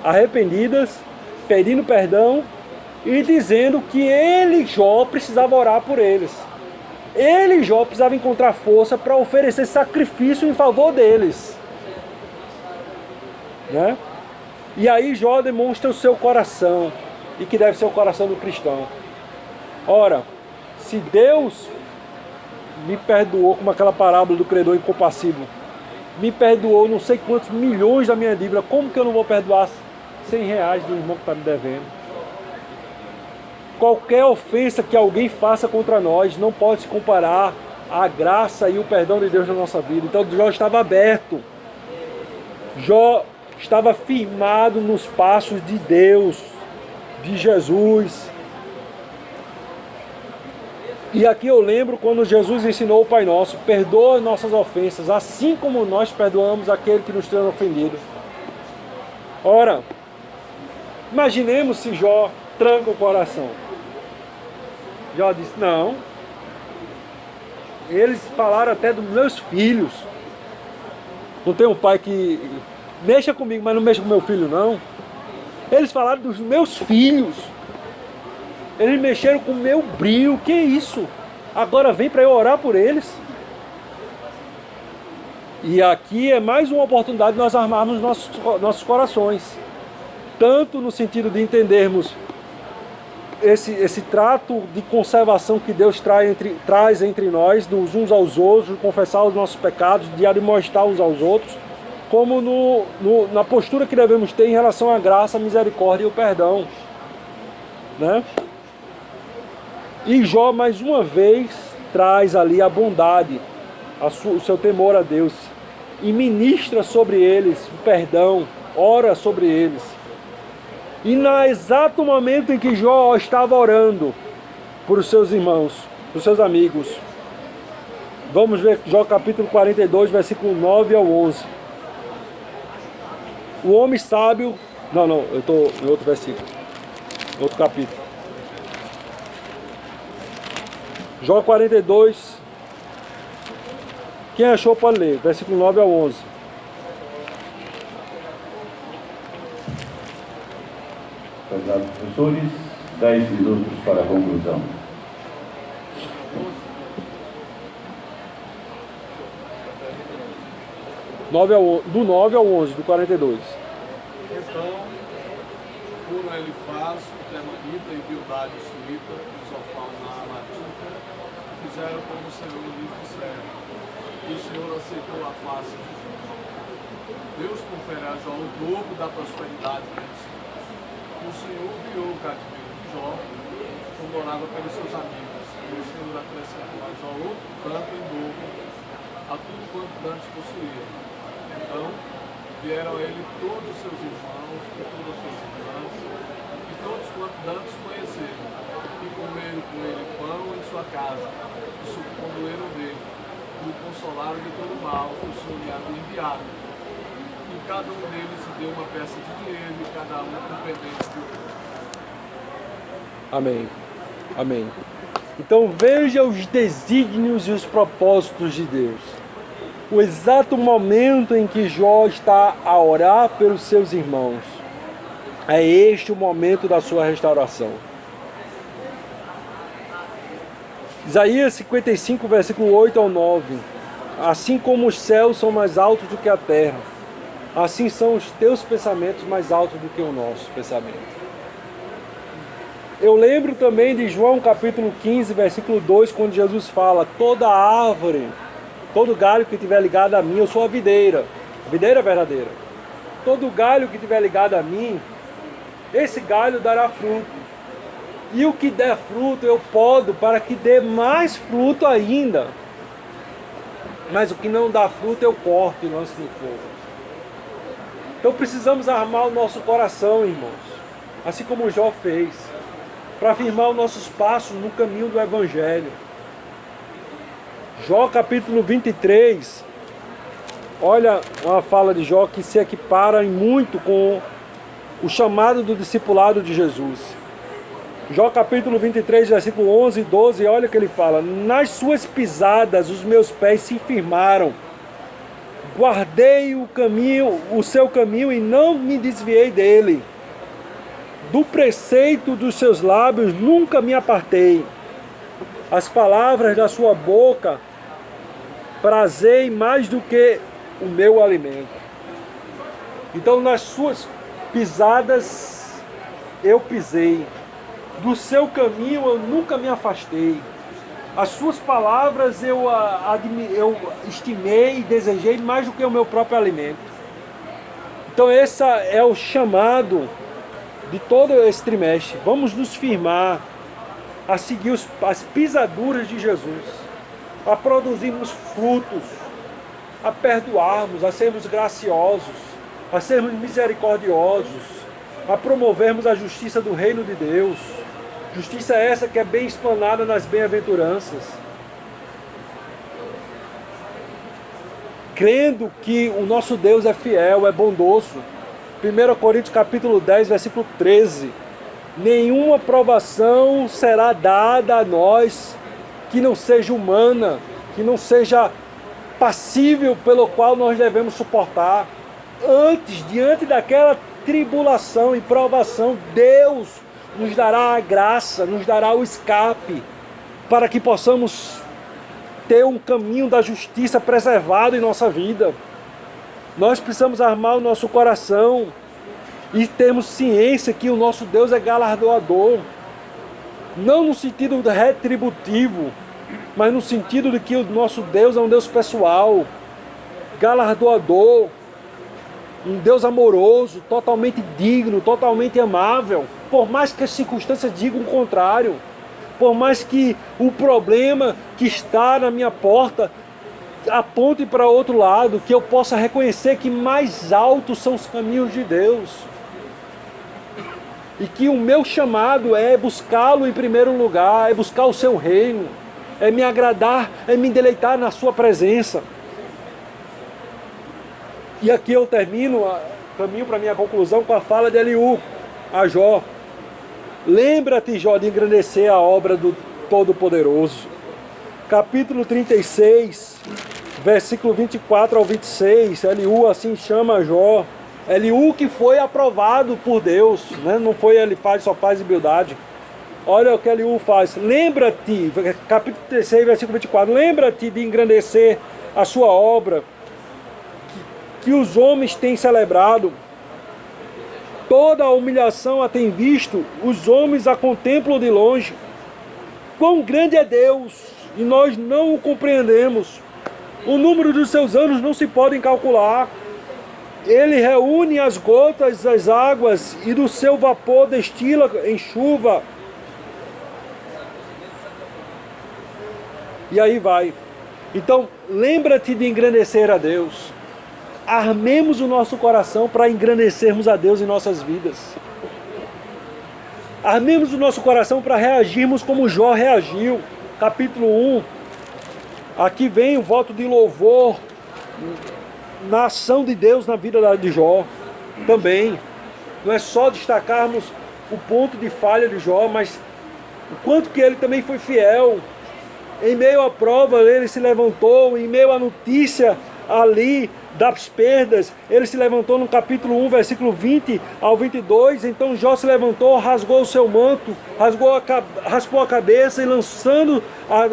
arrependidas, pedindo perdão e dizendo que ele, Jó, precisava orar por eles. Ele, Jó, precisava encontrar força para oferecer sacrifício em favor deles. Né? E aí Jó demonstra o seu coração, e que deve ser o coração do cristão. Ora, se Deus me perdoou, como aquela parábola do credor incompassivo, me perdoou não sei quantos milhões da minha dívida. Como que eu não vou perdoar R$100 do irmão que está me devendo? Qualquer ofensa que alguém faça contra nós não pode se comparar à graça e o perdão de Deus na nossa vida. Então Jó estava aberto. Jó estava firmado nos passos de Deus, de Jesus. E aqui eu lembro quando Jesus ensinou o Pai Nosso: perdoa nossas ofensas, assim como nós perdoamos aquele que nos tem ofendido. Ora, imaginemos se Jó tranca o coração. Jó disse: não. Eles falaram até dos meus filhos. Não tem um pai que mexa comigo, mas não mexa com meu filho, não. Eles falaram dos meus filhos. Eles mexeram com o meu brio. Que isso? Agora vem para eu orar por eles. E aqui é mais uma oportunidade de nós armarmos nossos corações. Tanto no sentido de entendermos esse trato de conservação que Deus traz entre nós, dos uns aos outros, de confessar os nossos pecados, de admoestar uns aos outros, como na postura que devemos ter em relação à graça, a misericórdia e o perdão, né? E Jó, mais uma vez, traz ali a bondade, o seu temor a Deus, e ministra sobre eles o perdão, ora sobre eles. E no exato momento em que Jó estava orando por os seus irmãos, por seus amigos, vamos ver Jó capítulo 42, versículo 9 ao 11. O homem sábio... Não, eu estou em outro versículo, outro capítulo. Jó 42, quem achou pode ler, versículo 9 ao 11. Prezados professores, 10 minutos para a conclusão. Do 9 ao 11, do 42. Então, foram Elifaz, Temanita e Bildade Suíta, e Zofar na Amatita, fizeram como o Senhor lhes dissera. E o Senhor aceitou a face de Jó. Deus confere a Jó o dobro da prosperidade que ele. O Senhor viu o cativeiro de Jó, como morava pelos seus amigos. E o Senhor acrescentou a Jó outro tanto em dobro a tudo quanto antes possuía. Então, vieram a ele todos os seus irmãos e todas as suas irmãs, e todos quanto antes conheceram, e comeram com ele pão em sua casa, e sucumbiram dele, e o consolaram de todo o mal que o Senhor lhe havia enviado. E cada um deles se deu uma peça de dinheiro, e cada um com pendente de ouro. Amém. Amém. Então veja os desígnios e os propósitos de Deus. O exato momento em que Jó está a orar pelos seus irmãos. É este o momento da sua restauração. Isaías 55, versículo 8 ao 9. Assim como os céus são mais altos do que a terra, assim são os teus pensamentos mais altos do que o nosso pensamento. Eu lembro também de João capítulo 15, versículo 2, quando Jesus fala: toda árvore, todo galho que estiver ligado a mim, eu sou a videira verdadeira. Todo galho que estiver ligado a mim, esse galho dará fruto. E o que der fruto eu podo para que dê mais fruto ainda. Mas o que não dá fruto eu corto e lanço no fogo. Então precisamos armar o nosso coração, irmãos, assim como Jó fez, para firmar os nossos passos no caminho do Evangelho. Jó capítulo 23, olha uma fala de Jó que se equipara em muito com o chamado do discipulado de Jesus. Jó capítulo 23, versículo 11 e 12, olha o que ele fala: nas suas pisadas os meus pés se firmaram, guardei o seu caminho e não me desviei dele. Do preceito dos seus lábios nunca me apartei. As palavras da sua boca prazei mais do que o meu alimento. Então nas suas pisadas eu pisei. Do seu caminho eu nunca me afastei. As suas palavras eu estimei e desejei mais do que o meu próprio alimento. Então esse é o chamado de todo esse trimestre. Vamos nos firmar a seguir as pisaduras de Jesus, a produzirmos frutos, a perdoarmos, a sermos graciosos, a sermos misericordiosos, a promovermos a justiça do reino de Deus. Justiça essa que é bem explanada nas bem-aventuranças. Crendo que o nosso Deus é fiel, é bondoso. 1 Coríntios capítulo 10, versículo 13. Nenhuma provação será dada a nós que não seja humana, que não seja passível pelo qual nós devemos suportar. Antes, diante daquela tribulação e provação, Deus nos dará a graça, nos dará o escape, para que possamos ter um caminho da justiça preservado em nossa vida. Nós precisamos armar o nosso coração e termos ciência que o nosso Deus é galardoador, não no sentido retributivo, mas no sentido de que o nosso Deus é um Deus pessoal, galardoador, um Deus amoroso, totalmente digno, totalmente amável, por mais que as circunstâncias digam o contrário, por mais que o problema que está na minha porta aponte para outro lado, que eu possa reconhecer que mais altos são os caminhos de Deus. E que o meu chamado é buscá-lo em primeiro lugar, é buscar o seu reino, é me agradar, é me deleitar na sua presença. E aqui eu caminho para a minha conclusão com a fala de Eliú a Jó. Lembra-te, Jó, de engrandecer a obra do Todo-Poderoso. Capítulo 36, versículo 24 ao 26, Eliú assim chama Jó. Eliú que foi aprovado por Deus, né? Não foi só faz humildade. Olha o que Eliú faz. Lembra-te, capítulo 36, versículo 24, lembra-te de engrandecer a sua obra, que os homens têm celebrado. Toda a humilhação a tem visto, os homens a contemplam de longe. Quão grande é Deus, e nós não o compreendemos. O número dos seus anos não se podem calcular. Ele reúne as gotas das águas e do seu vapor destila em chuva. E aí vai. Então, lembra-te de engrandecer a Deus. Armemos o nosso coração para engrandecermos a Deus em nossas vidas. Armemos o nosso coração para reagirmos como Jó reagiu. Capítulo 1. Aqui vem o voto de louvor na ação de Deus na vida de Jó. Também. Não é só destacarmos o ponto de falha de Jó, mas o quanto que ele também foi fiel. Em meio à prova, ele se levantou. Em meio à notícia ali das perdas, ele se levantou no capítulo 1, versículo 20 ao 22, então Jó se levantou, rasgou o seu manto, raspou a cabeça e lançando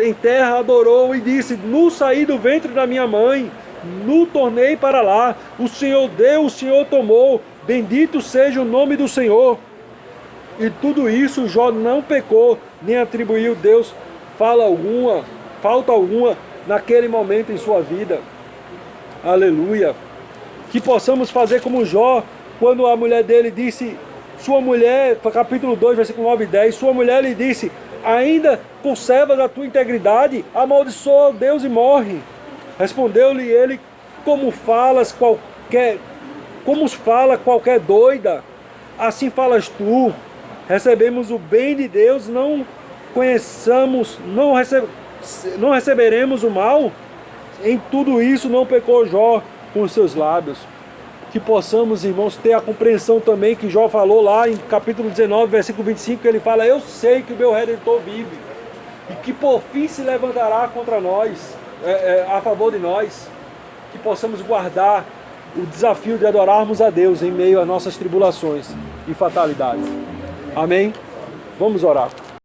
em terra, adorou e disse, nu saí do ventre da minha mãe, nu tornei para lá, o Senhor deu, o Senhor tomou, bendito seja o nome do Senhor. E tudo isso Jó não pecou, nem atribuiu Deus falta alguma naquele momento em sua vida. Aleluia. Que possamos fazer como Jó, quando a mulher dele disse, sua mulher, capítulo 2, versículo 9 e 10, sua mulher lhe disse, ainda conservas a tua integridade? Amaldiçoa Deus e morre. Respondeu-lhe ele, como fala qualquer doida, assim falas tu. Recebemos o bem de Deus, não receberemos o mal? Em tudo isso não pecou Jó com os seus lábios. Que possamos, irmãos, ter a compreensão também que Jó falou lá em capítulo 19, versículo 25, que ele fala, eu sei que o meu Redentor vive, e que por fim se levantará contra nós, a favor de nós. Que possamos guardar o desafio de adorarmos a Deus em meio a nossas tribulações e fatalidades. Amém? Vamos orar.